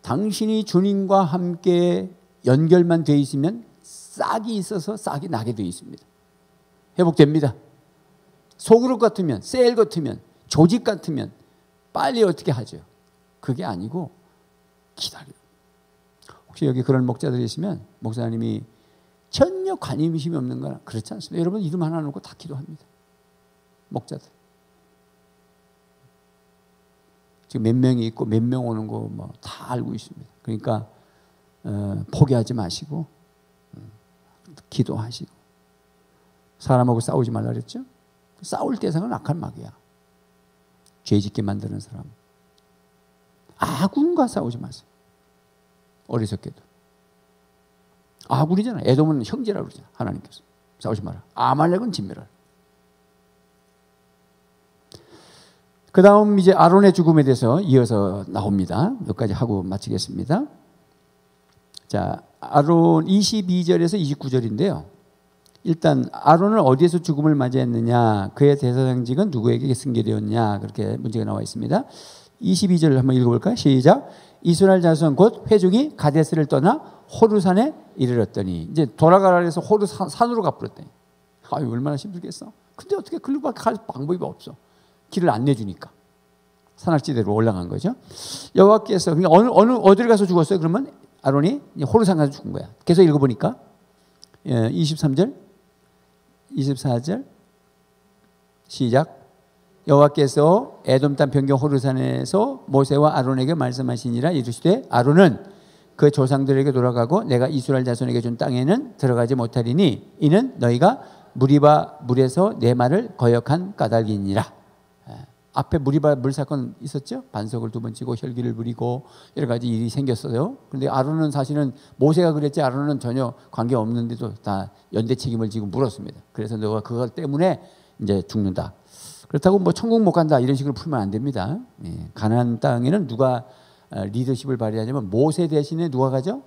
당신이 주님과 함께 연결만 되어 있으면 싹이 있어서 싹이 나게 되어 있습니다. 회복됩니다. 소그룹 같으면, 셀 같으면, 조직 같으면 빨리 어떻게 하죠? 그게 아니고 기다려요. 혹시 여기 그런 목자들이 있으면 목사님이 전혀 관심이 없는 거나 그렇지 않습니다. 여러분 이름 하나 놓고 다 기도합니다. 목자들. 지금 몇 명이 있고 몇 명 오는 거 뭐 다 알고 있습니다. 그러니까 포기하지 마시고 기도하시고 사람하고 싸우지 말라 그랬죠? 싸울 대상은 악한 마귀야. 죄 짓게 만드는 사람. 아군과 싸우지 마세요. 어리석게도. 아군이잖아요. 에돔은 형제라고 그러잖아요. 하나님께서. 싸우지 마라. 아말렉은 진멸하라. 그 다음 이제 아론의 죽음에 대해서 이어서 나옵니다. 여기까지 하고 마치겠습니다. 자, 아론 22절에서 29절인데요. 일단 아론은 어디에서 죽음을 맞이했느냐, 그의 대사장직은 누구에게 승계되었냐, 그렇게 문제가 나와 있습니다. 22절을 한번 읽어볼까요? 시작. 이스라엘 자손 곧 회중이 가데스를 떠나 호르산에 이르렀더니, 이제 돌아가라 해서 호르산으로 가버렸더니, 아유 얼마나 힘들겠어. 근데 어떻게 글로 갈 방법이 없어. 길을 안 내주니까 산악지대로 올라간 거죠. 여호와께서 어디를 가서 죽었어요? 그러면 아론이 호르산 가서 죽은 거야. 계속 읽어보니까 23절 24절 시작. 여호와께서 에돔 땅 변경 호르산에서 모세와 아론에게 말씀하시니라. 이르시되 아론은 그 조상들에게 돌아가고 내가 이스라엘 자손에게 준 땅에는 들어가지 못하리니 이는 너희가 무리바 물에서 내 말을 거역한 까닭이니라. 앞에 무리바 물 사건 있었죠? 반석을 2번 치고 혈기를 부리고 여러 가지 일이 생겼어요. 그런데 아론은 사실은 모세가 그랬지 아론은 전혀 관계 없는데도 다 연대 책임을 지고 물었습니다. 그래서 너가 그것 때문에 이제 죽는다. 그렇다고 뭐 천국 못 간다 이런 식으로 풀면 안 됩니다. 가나안 땅에는 누가 리더십을 발휘하냐면 모세 대신에 누가 가죠?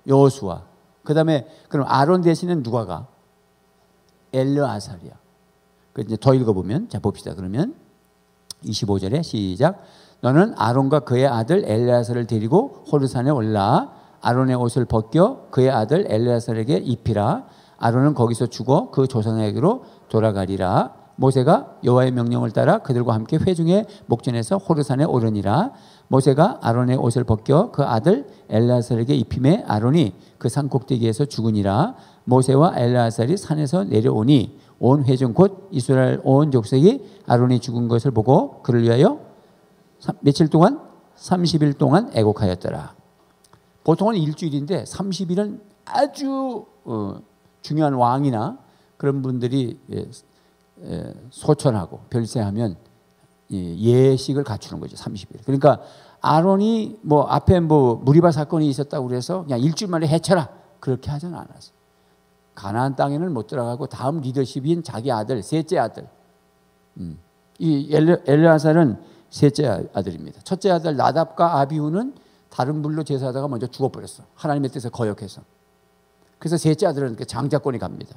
여호수아. 그다음에 그럼 아론 대신에 누가 가? 엘르아살이야. 그 이제 더 읽어보면 자 봅시다. 그러면 25절에 시작. 너는 아론과 그의 아들 엘르아살을 데리고 호르산에 올라 아론의 옷을 벗겨 그의 아들 엘르아살에게 입히라. 아론은 거기서 죽어 그 조상에게로 돌아가리라. 모세가 여호와의 명령을 따라 그들과 함께 회중의 목전에서 호르산에 오르니라. 모세가 아론의 옷을 벗겨 그 아들 엘르아살에게 입힘에 아론이 그 산 꼭대기에서 죽으니라. 모세와 엘르아살이 산에서 내려오니 온 회중 곧 이스라엘 온 족속이 아론이 죽은 것을 보고 그를 위하여 며칠 동안 30일 동안 애곡하였더라. 보통은 일주일인데 30일은 아주 중요한 왕이나 그런 분들이 소천하고 별세하면 예식을 갖추는 거죠. 30일. 그러니까 아론이 뭐 앞에 뭐 무리바 사건이 있었다고 그래서 그냥 일주일 만에 해쳐라 그렇게 하지는 않았어요. 가나안 땅에는 못 들어가고 다음 리더십인 자기 아들, 셋째 아들. 이 엘르아살은 셋째 아들입니다. 첫째 아들 나답과 아비후는 다른 불로 제사하다가 먼저 죽어버렸어. 하나님의 뜻에 거역해서. 그래서 셋째 아들은 장자권이 갑니다.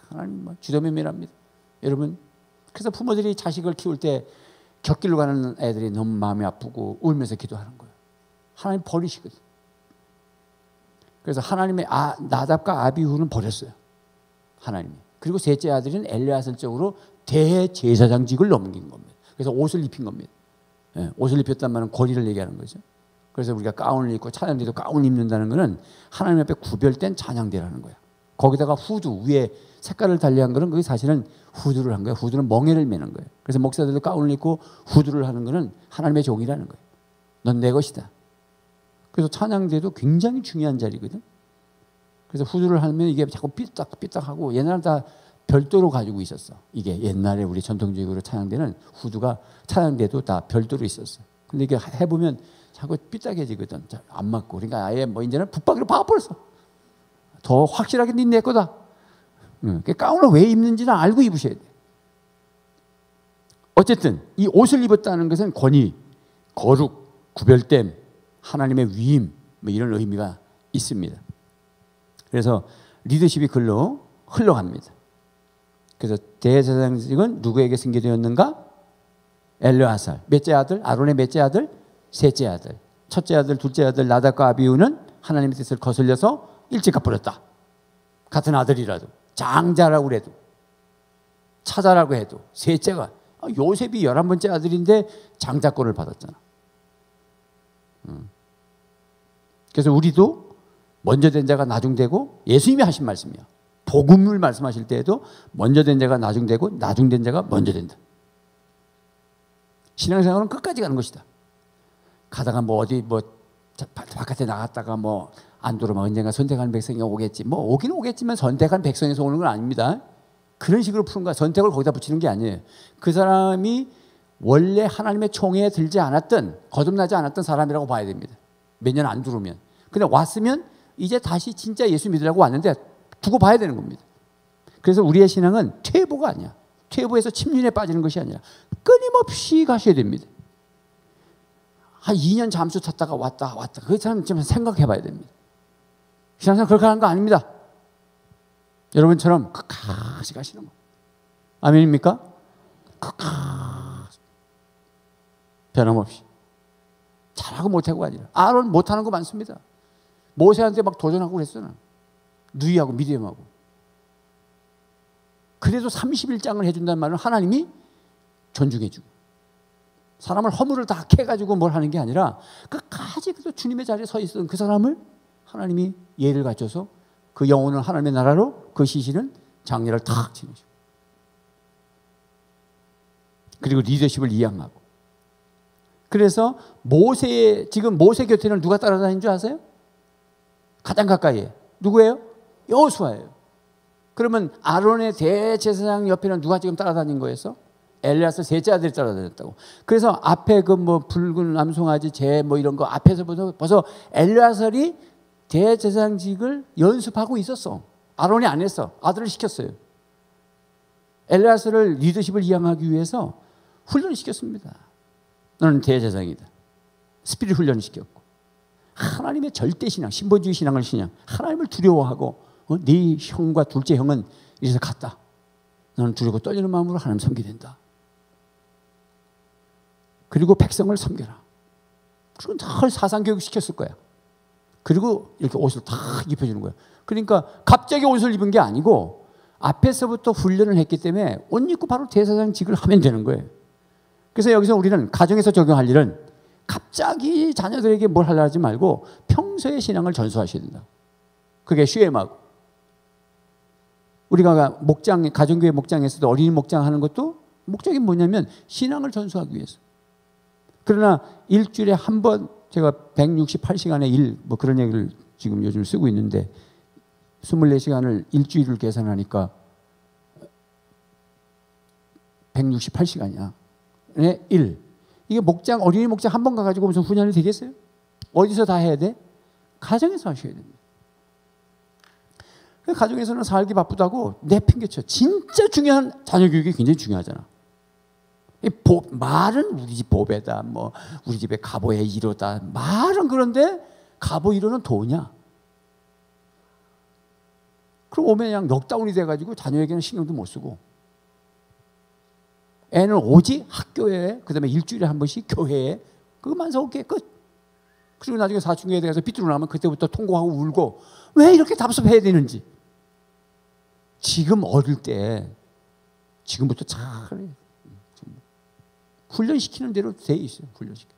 하나님 주도면밀합니다. 여러분, 그래서 부모들이 자식을 키울 때 곁길로 가는 애들이 너무 마음이 아프고 울면서 기도하는 거예요. 하나님 버리시거든. 그래서 하나님의 나답과 아비후는 버렸어요. 하나님이. 그리고 셋째 아들인 엘르아살 쪽으로 대제사장직을 넘긴 겁니다. 그래서 옷을 입힌 겁니다. 예, 옷을 입혔단 말은 권위를 얘기하는 거죠. 그래서 우리가 가운을 입고 찬양대도 가운을 입는다는 것은 하나님 앞에 구별된 찬양대라는 거야. 거기다가 후드 위에 색깔을 달리한 거는 그게 사실은 후드를 한 거예요. 후드는 멍에를 매는 거예요. 그래서 목사들도 가운을 입고 후드를 하는 거는 하나님의 종이라는 거예요. 넌 내 것이다. 그래서 찬양대도 굉장히 중요한 자리거든. 그래서 후드를 하면 이게 자꾸 삐딱삐딱하고 옛날에 다 별도로 가지고 있었어. 이게 옛날에 우리 전통적으로 찬양대는 후드가 찬양대도 다 별도로 있었어. 근데 이게 해보면 자꾸 삐딱해지거든. 안 맞고. 그러니까 아예 뭐 이제는 붙박이로 박아버렸어. 더 확실하게 네 내 거다. 그 가운을 왜 입는지는 알고 입으셔야 돼. 어쨌든 이 옷을 입었다는 것은 권위, 거룩, 구별됨, 하나님의 위임 뭐 이런 의미가 있습니다. 그래서 리더십이 글로 흘러갑니다. 그래서 대제사장직은 누구에게 승계되었는가? 엘르아살. 몇째 아들? 아론의 몇째 아들? 셋째 아들. 첫째 아들, 둘째 아들 나답과 아비후는 하나님의 뜻을 거슬려서 일찍 가버렸다. 같은 아들이라도 장자라고 해도 차자라고 해도 셋째가 요셉이 11번째 아들인데 장자권을 받았잖아. 그래서 우리도 먼저 된 자가 나중되고 예수님이 하신 말씀이야. 복음을 말씀하실 때에도 먼저 된 자가 나중되고 나중된 자가 먼저 된다. 신앙생활은 끝까지 가는 것이다. 가다가 뭐 어디 뭐 바깥에 나갔다가 뭐 안 들어오면 언젠가 선택한 백성이 오겠지. 뭐 오긴 오겠지만 선택한 백성에서 오는 건 아닙니다. 그런 식으로 푸는 거야. 선택을 거기다 붙이는 게 아니에요. 그 사람이 원래 하나님의 총회에 들지 않았던 거듭나지 않았던 사람이라고 봐야 됩니다. 몇 년 안 들어오면. 근데 왔으면 이제 다시 진짜 예수 믿으려고 왔는데 두고 봐야 되는 겁니다. 그래서 우리의 신앙은 퇴보가 아니야. 퇴보에서 침륜에 빠지는 것이 아니라 끊임없이 가셔야 됩니다. 한 2년 잠수 탔다가 왔다. 그 사람 좀 생각해 봐야 됩니다. 신앙생활 그렇게 하는 거 아닙니다. 여러분처럼 끝까지 가시는 거. 아멘입니까? 끝까지. 변함없이. 잘하고 못하고가 아니라. 아론 못하는 거 많습니다. 모세한테 막 도전하고 그랬어요. 누이하고 미디엄하고. 그래도 31장을 해준다는 말은 하나님이 존중해주고. 사람을 허물을 다 캐가지고 뭘 하는 게 아니라 끝까지 그 주님의 자리에 서 있었던 그 사람을 하나님이 예를 갖춰서 그 영혼은 하나님의 나라로 그 시신은 장례를 탁 지내시고. 그리고 리더십을 이양하고. 그래서 지금 모세 곁에는 누가 따라다니는 줄 아세요? 가장 가까이에. 누구예요? 여호수아예요. 그러면 아론의 대제사장 옆에는 누가 지금 따라다닌 거였어? 엘리야스 셋째 아들이 따라다녔다고. 그래서 앞에 그 뭐 붉은 암송아지 재 뭐 이런 거 앞에서 벌써 엘리야살이 대제사장직을 연습하고 있었어. 아론이 안 했어. 아들을 시켰어요. 엘리야스를 리더십을 이양하기 위해서 훈련시켰습니다. 너는 대제사장이다. 스피릿 훈련시켰고. 하나님의 절대신앙, 신본주의 신앙을 하나님을 두려워하고 네 형과 둘째 형은 이래서 갔다. 너는 두렵고 떨리는 마음으로 하나님 섬기게 된다. 그리고 백성을 섬겨라. 그리고 늘 사상교육 시켰을 거야. 그리고 이렇게 옷을 다 입혀주는 거야. 그러니까 갑자기 옷을 입은 게 아니고 앞에서부터 훈련을 했기 때문에 옷 입고 바로 대제사장직을 하면 되는 거예요. 그래서 여기서 우리는 가정에서 적용할 일은 갑자기 자녀들에게 뭘 하려 하지 말고 평소의 신앙을 전수하셔야 된다. 그게 쉐엠하고. 우리가 목장, 가정교회 목장에서도 어린이 목장하는 것도 목적이 뭐냐면 신앙을 전수하기 위해서. 그러나 일주일에 한 번 제가 168시간의 일 뭐 그런 얘기를 지금 요즘 쓰고 있는데 24시간을 일주일을 계산하니까 168시간이야. 일. 이게 목장, 어린이 목장 한 번 가가지고 무슨 훈련이 되겠어요? 어디서 다 해야 돼? 가정에서 하셔야 됩니다. 가정에서는 살기 바쁘다고 내팽개쳐. 진짜 중요한 자녀 교육이 굉장히 중요하잖아. 말은 우리 집 보배다, 뭐 우리 집에 가보의 1호다. 말은 그런데 가보 1호는 도냐? 그럼 오면 그냥 넉다운이 돼가지고 자녀에게는 신경도 못 쓰고, 애는 오직 학교에, 그 다음에 일주일에 한 번씩 교회에, 그것만 사올게 끝. 그리고 나중에 사춘기에 대해서 삐뚤어 나면 그때부터 통곡하고 울고, 왜 이렇게 답답해야 되는지. 지금 어릴 때 지금부터 잘 훈련시키는 대로 돼 있어요. 훈련시켜.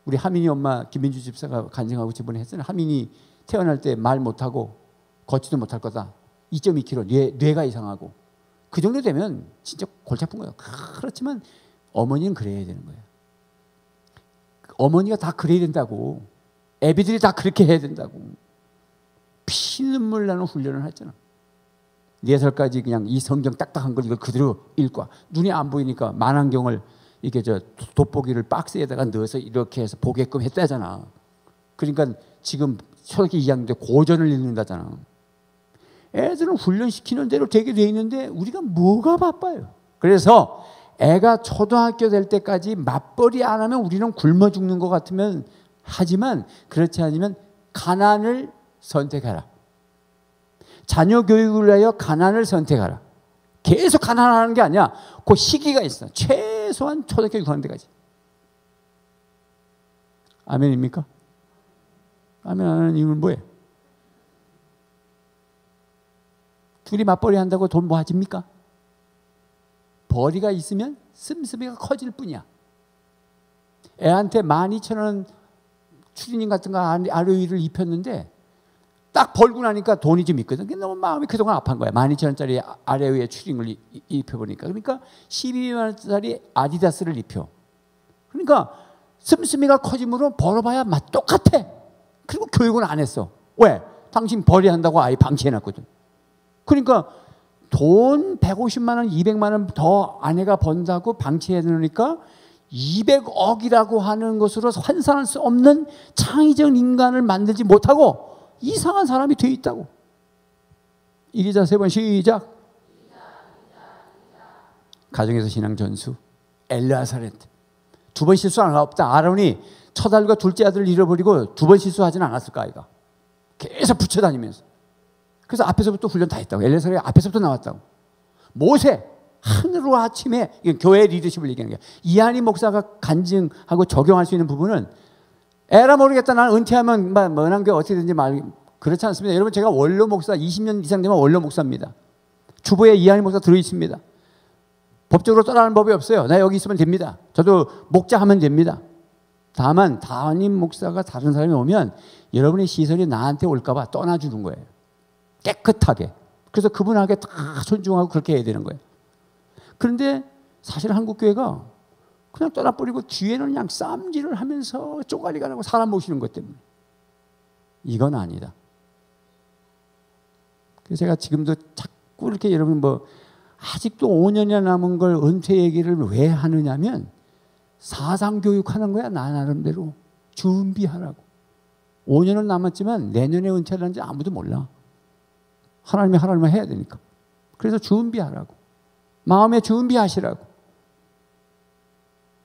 우리 하민이 엄마 김민주 집사가 간증하고 저번에 했잖아요. 하민이 태어날 때 말 못하고 걷지도 못할 거다. 2.2kg 뇌가 이상하고, 그 정도 되면 진짜 골치 아픈 거예요. 그렇지만 어머니는 그래야 되는 거예요. 어머니가 다 그래야 된다고. 애비들이 다 그렇게 해야 된다고. 피눈물 나는 훈련을 했잖아. 4살까지 그냥 이 성경 딱딱한 걸 이걸 그대로 읽고, 눈이 안 보이니까 만안경을 이렇게 돋보기를 박스에다가 넣어서 이렇게 해서 보게끔 했다잖아. 그러니까 지금 초등학교 2학년 때 고전을 읽는다잖아. 애들은 훈련시키는 대로 되게 돼 있는데 우리가 뭐가 바빠요. 그래서 애가 초등학교 될 때까지 맞벌이 안 하면 우리는 굶어 죽는 것 같으면 하지만, 그렇지 않으면 가난을 선택하라. 자녀 교육을 위하여 가난을 선택하라. 계속 가난하는 게 아니야. 그 시기가 있어. 최소한 초등학교 6학년 때까지. 아멘입니까? 아멘 안 하는 이유는 뭐예요? 둘이 맞벌이 한다고 돈 모아집니까? 벌이가 있으면 씀씀이가 커질 뿐이야. 애한테 12,000원 추리닝 같은 거 아르위를 입혔는데 딱 벌고 나니까 돈이 좀 있거든. 너무 마음이 그동안 아픈 거야. 12,000원짜리 아래 위에 추리닝을 입혀보니까. 그러니까 12만 원짜리 아디다스를 입혀. 그러니까 씀씀이가 커짐으로 벌어봐야 맛 똑같아. 그리고 교육은 안 했어. 왜? 당신 벌이 한다고 아예 방치해놨거든. 그러니까 돈 150만 원, 200만 원 더 아내가 번다고 방치해 놓으니까 200억이라고 하는 것으로 환산할 수 없는 창의적 인간을 만들지 못하고 이상한 사람이 돼 있다고. 이기자 3번 시작. 가정에서 신앙 전수. 엘르아사렛. 2번 실수한 거 없다. 아론이 첫 아들과 둘째 아들을 잃어버리고 2번 실수하지는 않았을까 아이가. 계속 붙여다니면서. 그래서 앞에서부터 훈련 다 했다고. 엘르아사렛이 앞에서부터 나왔다고. 모세 하루 아침에, 교회 리더십을 얘기하는 거야. 이한희 목사가 간증하고 적용할 수 있는 부분은, 에라 모르겠다, 나는 은퇴하면 머난 게 어떻게 되는지 그렇지 않습니다. 여러분, 제가 원로 목사 20년 이상 되면 원로 목사입니다. 주보에 이한희 목사 들어있습니다. 법적으로 떠나는 법이 없어요. 나 여기 있으면 됩니다. 저도 목자하면 됩니다. 다만 담임 목사가 다른 사람이 오면 여러분의 시선이 나한테 올까 봐 떠나주는 거예요. 깨끗하게. 그래서 그분에게 다 존중하고 그렇게 해야 되는 거예요. 그런데 사실 한국교회가 그냥 떠나버리고 뒤에는 그냥 쌈질을 하면서 쪼가리가 나고 사람 모시는 것 때문에. 이건 아니다. 그래서 제가 지금도 자꾸 이렇게 여러분 아직도 5년이나 남은 걸 은퇴 얘기를 왜 하느냐면 사상교육하는 거야. 나 나름대로 준비하라고. 5년은 남았지만 내년에 은퇴를 하는지 아무도 몰라. 하나님을 해야 되니까. 그래서 준비하라고. 마음에 준비하시라고.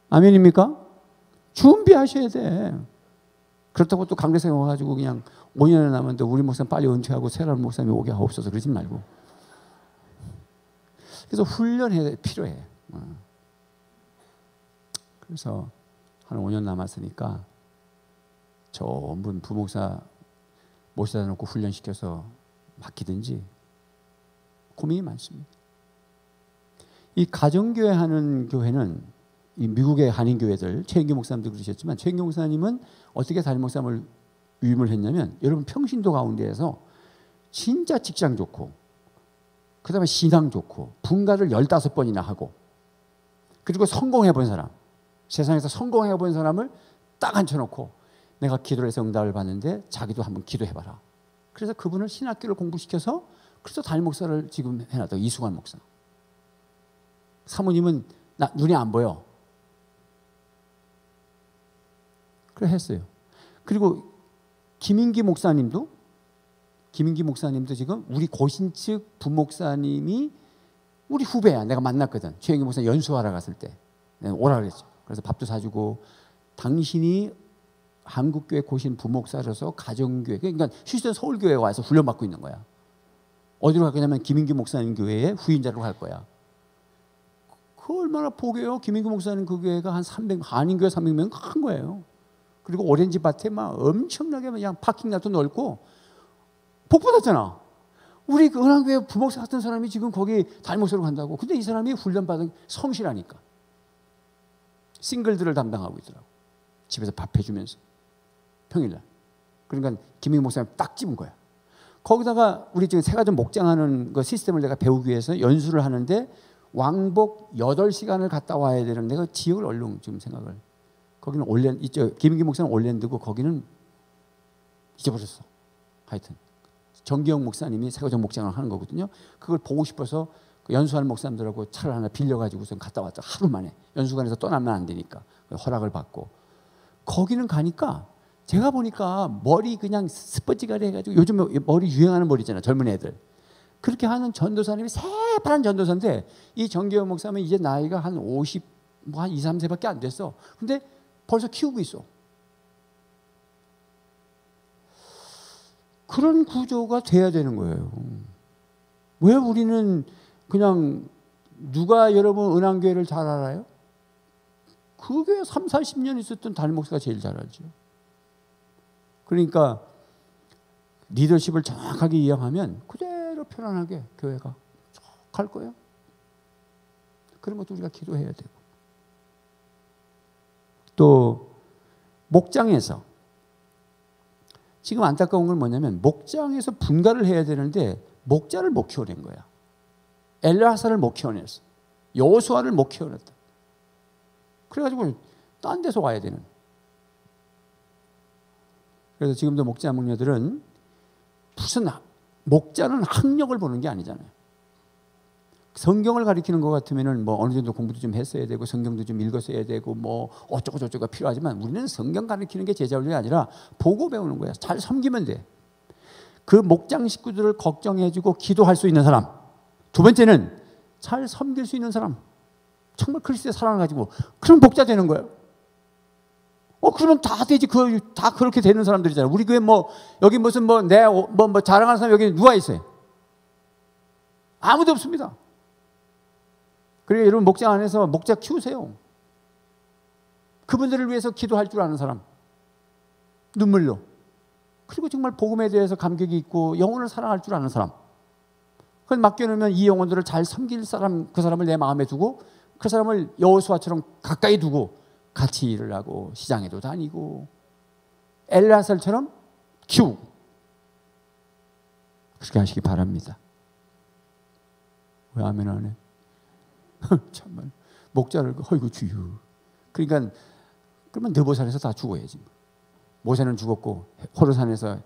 아멘입니까? 준비하셔야 돼. 그렇다고 또 강대상에 와가지고 그냥 5년을 남았는데 우리 목사님 빨리 은퇴하고 새로운 목사님이 오게 하옵소서 그러지 말고. 그래서 훈련이 필요해. 그래서 한 5년 남았으니까 전부 부목사 모셔다 놓고 훈련시켜서 맡기든지 고민이 많습니다. 이 가정교회 하는 교회는 이 미국의 한인교회들, 최인규 목사님도 그러셨지만 최인규 목사님은 어떻게 담임 목사님을 위임을 했냐면 여러분 평신도 가운데에서 진짜 직장 좋고 그 다음에 신앙 좋고 분가를 15번이나 하고 그리고 성공해 본 사람, 세상에서 성공해 본 사람을 딱 앉혀놓고 내가 기도를 해서 응답을 받는데 자기도 한번 기도해봐라. 그래서 그분을 신학교를 공부시켜서 그래서 담임 목사를 지금 해놨다. 이수관 목사. 사모님은 눈이 안 보여. 그래 했어요. 그리고 김인기 목사님도 지금 우리 고신 측 부목사님이 우리 후배야. 내가 만났거든. 최영기 목사 연수하러 갔을 때 오라 그랬죠. 그래서 밥도 사주고 당신이 한국교회 고신 부목사로서 가정교회, 그러니까 휴스턴 서울교회에 와서 훈련받고 있는 거야. 어디로 갈 거냐면 김인기 목사님 교회에 후임자로 갈 거야. 그 얼마나 복이에요. 김인기 목사님 그 교회가 한 300, 한인교회 300명 큰 거예요. 그리고 오렌지 밭에 막 엄청나게 그냥 파킹락도 넓고 복 받았잖아. 우리 그 은한교회 부목사 같은 사람이 지금 거기 담임목사로 간다고. 근데 이 사람이 훈련받은 성실하니까 싱글들을 담당하고 있더라고. 집에서 밥 해주면서 평일날. 그러니까 김인기 목사님 딱 집은 거야. 거기다가 우리 지금 세가족 목장하는 그 시스템을 내가 배우기 위해서 연수를 하는데 왕복 8시간을 갔다 와야 되는데 그 지역을 얼른 지금 생각을. 거기는 올랜드, 이쪽 김인기 목사는 올랜드고 거기는 잊어버렸어. 하여튼 정기영 목사님이 세가족 목장을 하는 거거든요. 그걸 보고 싶어서 그 연수하는 목사님들하고 차를 하나 빌려가지고선 갔다 왔죠. 하루 만에. 연수관에서 떠나면 안 되니까 허락을 받고. 거기는 가니까 제가 보니까 머리 그냥 스펀지가리 해가지고 요즘 머리 유행하는 머리 있잖아요. 젊은 애들. 그렇게 하는 전도사님이 새파란 전도사인데 이 정기영 목사님은 이제 나이가 한 50, 뭐 한 2, 3세밖에 안 됐어. 근데 벌써 키우고 있어. 그런 구조가 돼야 되는 거예요. 왜 우리는 그냥 누가 여러분 은한교회를 잘 알아요? 그게 3, 40년 있었던 담임 목사가 제일 잘 알죠. 그러니까 리더십을 정확하게 이용하면 그대로 편안하게 교회가 쭉 갈 거예요. 그런 것도 우리가 기도해야 되고. 또 목장에서 지금 안타까운 건 뭐냐면 목장에서 분가를 해야 되는데 목자를 못 키워낸 거야. 엘르하사를 못 키워냈어. 여호수아를 못 키워냈다. 그래가지고 딴 데서 와야 되는. 그래서 지금도 목자 목녀들은 무슨 목자는 학력을 보는 게 아니잖아요. 성경을 가리키는 것 같으면은 뭐 어느 정도 공부도 좀 했어야 되고 성경도 좀 읽었어야 되고 뭐 어쩌고 저쩌고가 필요하지만 우리는 성경 가리키는 게 제자훈련이 아니라 보고 배우는 거야. 잘 섬기면 돼. 그 목장 식구들을 걱정해주고 기도할 수 있는 사람. 두 번째는 잘 섬길 수 있는 사람. 정말 그리스도의 사랑을 가지고 그럼 목자 되는 거예요. 그러면 다 되지. 다 그렇게 되는 사람들이잖아요. 우리 교회 뭐 여기 무슨 뭐 자랑하는 사람 여기 누가 있어요? 아무도 없습니다. 그러니까 여러분 목장 안에서 목자 키우세요. 그분들을 위해서 기도할 줄 아는 사람. 눈물로. 그리고 정말 복음에 대해서 감격이 있고 영혼을 사랑할 줄 아는 사람. 그걸 맡겨놓으면 이 영혼들을 잘 섬길 사람, 그 사람을 내 마음에 두고 그 사람을 여호수아처럼 가까이 두고 같이 일을 하고 시장에도 다니고 엘르하살처럼 키우고 그렇게 하시기 바랍니다. 왜 아멘 안 해? 참말 목자를 어이구 주유. 그러니까 그러면 느보산에서 다 죽어야지. 모세는 죽었고 호르산에서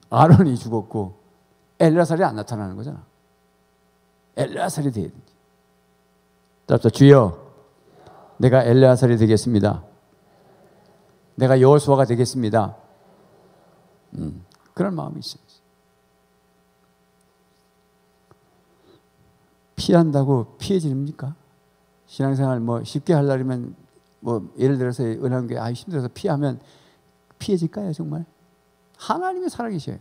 아론이 죽었고 엘르하살이 안 나타나는 거잖아. 엘르하살이 돼야 되지. 따라서 주여, 내가 엘르하살이 되겠습니다. 내가 여호수아가 되겠습니다. 그런 마음이 있어요. 피한다고 피해집니까? 신앙생활 뭐 쉽게 하려면 뭐 예를 들어서 은한교회 힘들어서 피하면 피해질까요 정말? 하나님이 살아계셔요.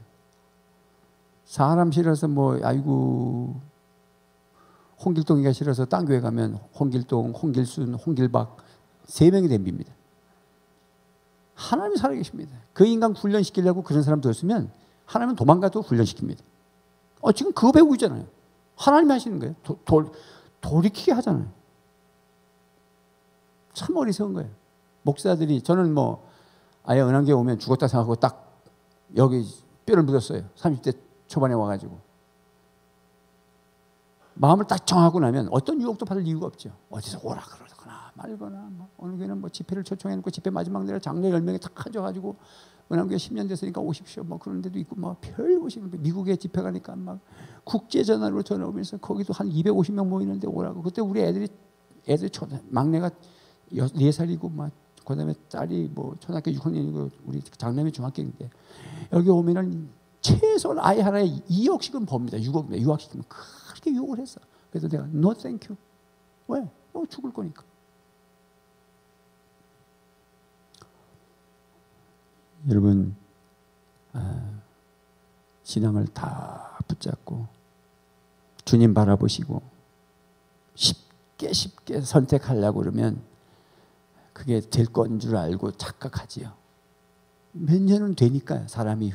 사람 싫어서 뭐 아이고 홍길동이가 싫어서 딴 교회 가면 홍길동, 홍길순, 홍길박 3명이 덤빕니다. 하나님이 살아계십니다. 그 인간 훈련시키려고 그런 사람 뒀으면 하나님은 도망가도 훈련시킵니다. 지금 그거 배우고 있잖아요. 하나님이 하시는 거예요. 돌이키게 하잖아요. 참 어리석은 거예요. 목사들이 저는 뭐 아예 은한교회 오면 죽었다 생각하고 딱 여기 뼈를 묻었어요. 30대 초반에 와가지고 마음을 딱 정하고 나면 어떤 유혹도 받을 이유가 없죠. 어디서 오라 그러거나 말거나 뭐 어느 교회는 뭐 집회를 초청해놓고 집회 마지막 날에 장로 10명이 딱 가져가지고 은한교회 10년 됐으니까 오십시오 뭐 그런 데도 있고 뭐 별 오시는 미국에 집회 가니까 막 국제전화로 전화 오면서 거기도 한 250명 모이는데 오라고. 그때 우리 애들이 막내가 4살이고 막 그다음에 딸이 뭐 초등학교 6학년이고 우리 장남이 중학교인데 여기 오면은 최소한 아이 하나에 2억씩은 법니다. 6억입니다. 유학시키면 그렇게 욕을 했어. 그래서 내가 no thank you. 왜? 죽을 거니까. 여러분 신앙을 다 붙잡고 주님 바라보시고 쉽게 선택하려고 그러면 그게 될 건 줄 알고 착각하지요. 몇 년은 되니까 사람이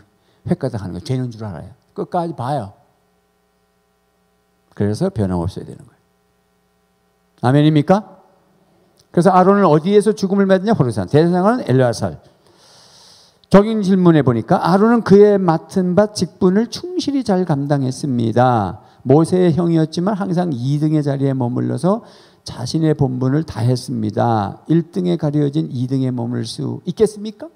획가닥하는 거 되는 줄 알아요. 끝까지 봐요. 그래서 변함없어야 되는 거예요. 아멘입니까? 그래서 아론은 어디에서 죽음을 맞느냐? 호르산. 대상은 엘르아살. 적용 질문해 보니까 아론은 그의 맡은 바 직분을 충실히 잘 감당했습니다. 모세의 형이었지만 항상 2등의 자리에 머물러서 자신의 본분을 다했습니다. 1등에 가려진 2등에 머물 수 있겠습니까?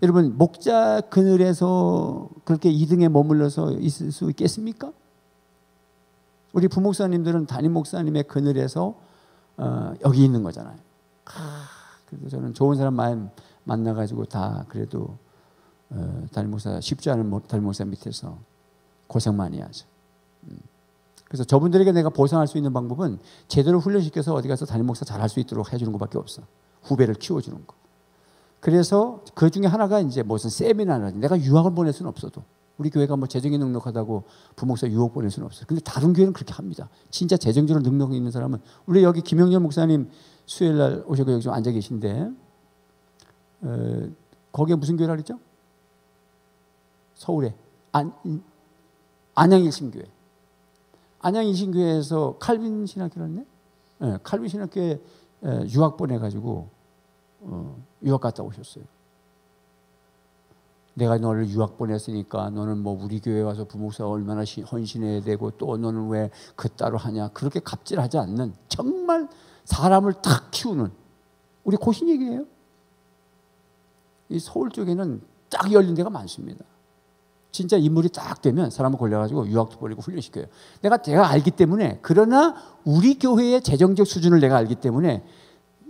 여러분 목자 그늘에서 그렇게 2등에 머물러서 있을 수 있겠습니까? 우리 부목사님들은 담임 목사님의 그늘에서 여기 있는 거잖아요. 그래도 저는 좋은 사람 만나가지고 다 그래도 담임 목사 쉽지 않은 담임 목사 밑에서 고생 많이 하죠. 그래서 저분들에게 내가 보상할 수 있는 방법은 제대로 훈련시켜서 어디 가서 담임 목사 잘할 수 있도록 해주는 것밖에 없어. 후배를 키워주는 거. 그래서 그 중에 하나가 이제 무슨 세미나라든지 내가 유학을 보낼 수는 없어도 우리 교회가 뭐 재정이 넉넉하다고 부목사 유학 보낼 수는 없어요. 근데 다른 교회는 그렇게 합니다. 진짜 재정적으로 능력이 있는 사람은 우리 여기 김영렬 목사님 수요일 날 오셔서 여기 좀 앉아 계신데 거기에 무슨 교회라 그랬죠? 서울에 안양일신교회. 안양일신교회에서 칼빈 신학교였네? 네, 칼빈 신학교에 유학 보내가지고 유학 갔다 오셨어요. 내가 너를 유학 보냈으니까 너는 뭐 우리 교회 와서 부목사 얼마나 헌신해야 되고 또 너는 왜 그 따로 하냐. 그렇게 갑질하지 않는 정말 사람을 탁 키우는 우리 고신 얘기예요. 이 서울 쪽에는 딱 열린 데가 많습니다. 진짜 인물이 딱 되면 사람을 골라가지고 유학도 보내고 훈련시켜요. 내가 알기 때문에 그러나 우리 교회의 재정적 수준을 내가 알기 때문에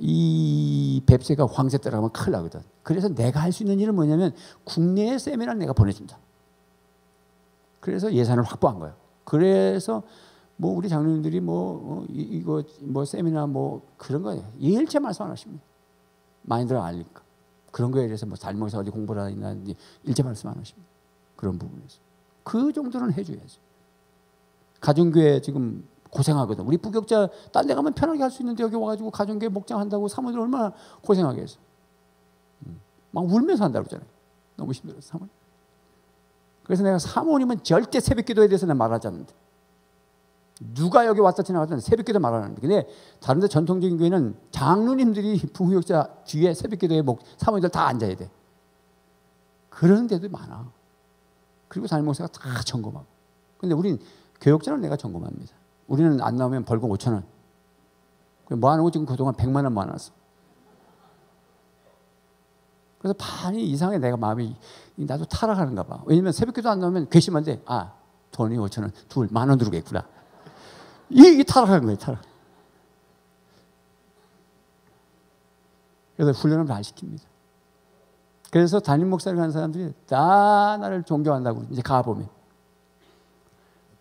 이 뱁새가 황새 따라가면 큰일 나거든. 그래서 내가 할 수 있는 일은 뭐냐면 국내에 세미나를 내가 보내준다. 그래서 예산을 확보한 거예요. 그래서 뭐 우리 장로님들이 이거 세미나 그런 거 일체 말씀 안 하십니다. 많이들 알니까. 그런 거에 대해서 달모에서 어디 공부를 하나 일체 말씀 안 하십니다. 그런 부분에서. 그 정도는 해줘야지. 가정교회 지금 고생하거든. 우리 부격자 딴 데 가면 편하게 할 수 있는데 여기 와가지고 가정교회 목장한다고 사모들 얼마나 고생하게 해서. 막 울면서 한다고 그러잖아요. 너무 힘들어서 사모님. 그래서 내가 사모님은 절대 새벽기도에 대해서 내가 말하지 않는다. 누가 여기 왔다 지나가든 새벽기도 말하는데 근데 다른 데 전통적인 교회는 장로님들이 부교육자 뒤에 새벽기도에 사모님들 다 앉아야 돼. 그런 데도 많아. 그리고 담임 목사가 다 점검하고. 근데 우린 교육자는 내가 점검합니다. 우리는 안 나오면 벌금 5,000원. 모아놓고 지금 그동안 100만 원 모아놨어. 그래서 반이 이상해 내가 마음이 나도 타락하는가 봐. 왜냐면 새벽기도 안 나오면 괘씸한데 돈이 5,000원, 둘 10,000원 들어오겠구나. 이게 타락하는 거예요, 타락. 그래서 훈련을 잘 시킵니다. 그래서 담임 목사를 하는 사람들이 다 나를 존경한다고 이제 가보면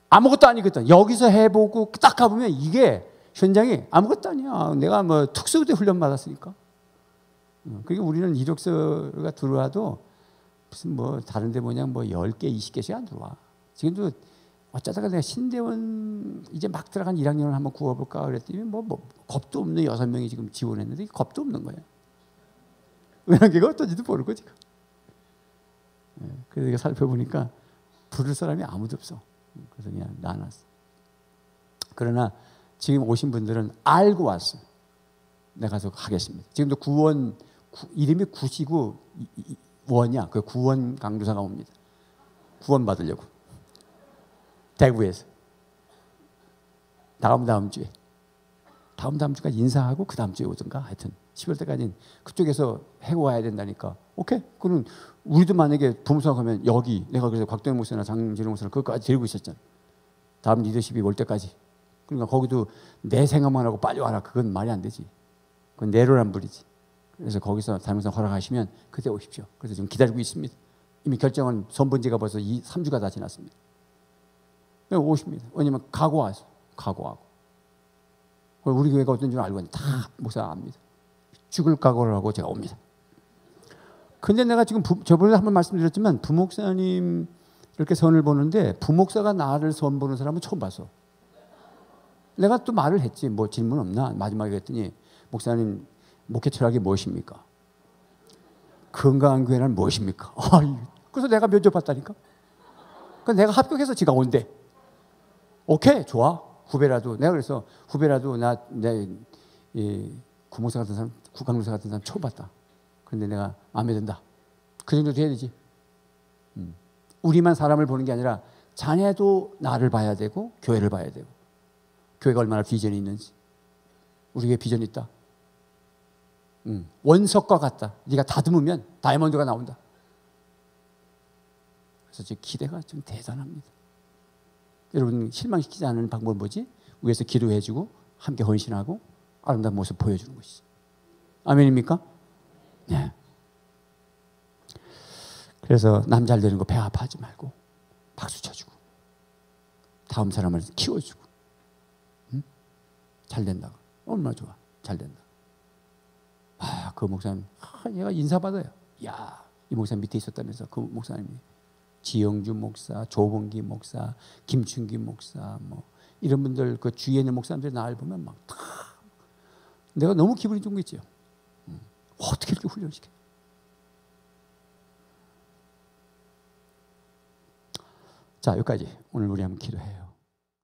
아무것도 아니거든. 여기서 해보고 딱 가보면 이게 현장이 아무것도 아니야. 내가 특수부대 훈련 받았으니까. 그리고 우리는 이력서가 들어와도 무슨 다른 데 10개, 20개씩 안 들어와. 지금도 어쩌다가 내가 신대원 이제 막 들어간 1학년을 한번 구워볼까 그랬더니 겁도 없는 6명이 지금 지원했는데 겁도 없는 거예요. 왜냐면 걔가 어떤지도 모르고 지금. 그래서 내가 살펴보니까 부를 사람이 아무도 없어. 그래서 그냥 나눴어. 그러나 지금 오신 분들은 알고 왔어요. 내가 가서 하겠습니다. 지금도 구원 이름이 구시구 원이야. 그 구원 강도사가 옵니다. 구원 받으려고. 대구에서. 다음 주에. 다음 주까지 인사하고 그 다음 주에 오든가 하여튼 10월 때까지는 그쪽에서 해와야 된다니까. 오케이. 그럼 우리도 만약에 부모사 가면 여기 내가 그래서 곽동현 목사나 장진호 목사를 그것까지 데리고 있었잖아. 다음 리더십이 올 때까지. 그러니까 거기도 내 생각만 하고 빨리 와라. 그건 말이 안 되지. 그건 내로란불이지. 그래서 거기서 담임목사 허락하시면 그때 오십시오. 그래서 지금 기다리고 있습니다. 이미 결정은 손본 지가 벌써 3주가 다 지났습니다. 오십니다. 왜냐면 각오하고. 우리 교회가 어떤 줄 알고 다 목사가 압니다. 죽을 각오를 하고 제가 옵니다. 근데 내가 지금 저번에 한번 말씀드렸지만 부목사님 이렇게 선을 보는데 부목사가 나를 선 보는 사람은 처음 봤어. 내가 또 말을 했지. 뭐 질문 없나? 마지막에 그랬더니 목사님 목회 철학이 무엇입니까? 건강한 교회는 무엇입니까? 그래서 내가 면접 봤다니까. 그러니까 내가 합격해서 지가 온대. 오케이, 좋아. 후배라도 내가 그래서 후배라도 내 구목사 같은 사람, 국강목사 같은 사람 처음 봤다. 그런데 내가 마음에 든다. 그 정도 돼야 되지. 우리만 사람을 보는 게 아니라 자네도 나를 봐야 되고 교회를 봐야 되고 교회가 얼마나 비전이 있는지. 우리 교회 비전이 있다. 원석과 같다. 네가 다듬으면 다이아몬드가 나온다. 그래서 지금 기대가 좀 대단합니다. 여러분 실망시키지 않는 방법은 뭐지? 위에서 기도해주고 함께 헌신하고 아름다운 모습 보여주는 것이지. 아멘입니까? 네. 그래서 남 잘 되는 거 배 아파하지 말고 박수 쳐주고 다음 사람을 키워주고 잘 된다고. 얼마나 좋아. 잘 된다. 그 목사님 얘가 인사받아요. 야, 이 목사님 밑에 있었다면서. 그 목사님이 지영주 목사, 조봉기 목사, 김춘기 목사 뭐 이런 분들 그 주위에 있는 목사님들 나를 보면 막 다 내가 너무 기분이 좋은 거 있죠. 어떻게 이렇게 훈련시켜? 자, 여기까지 오늘 우리 한번 기도해요.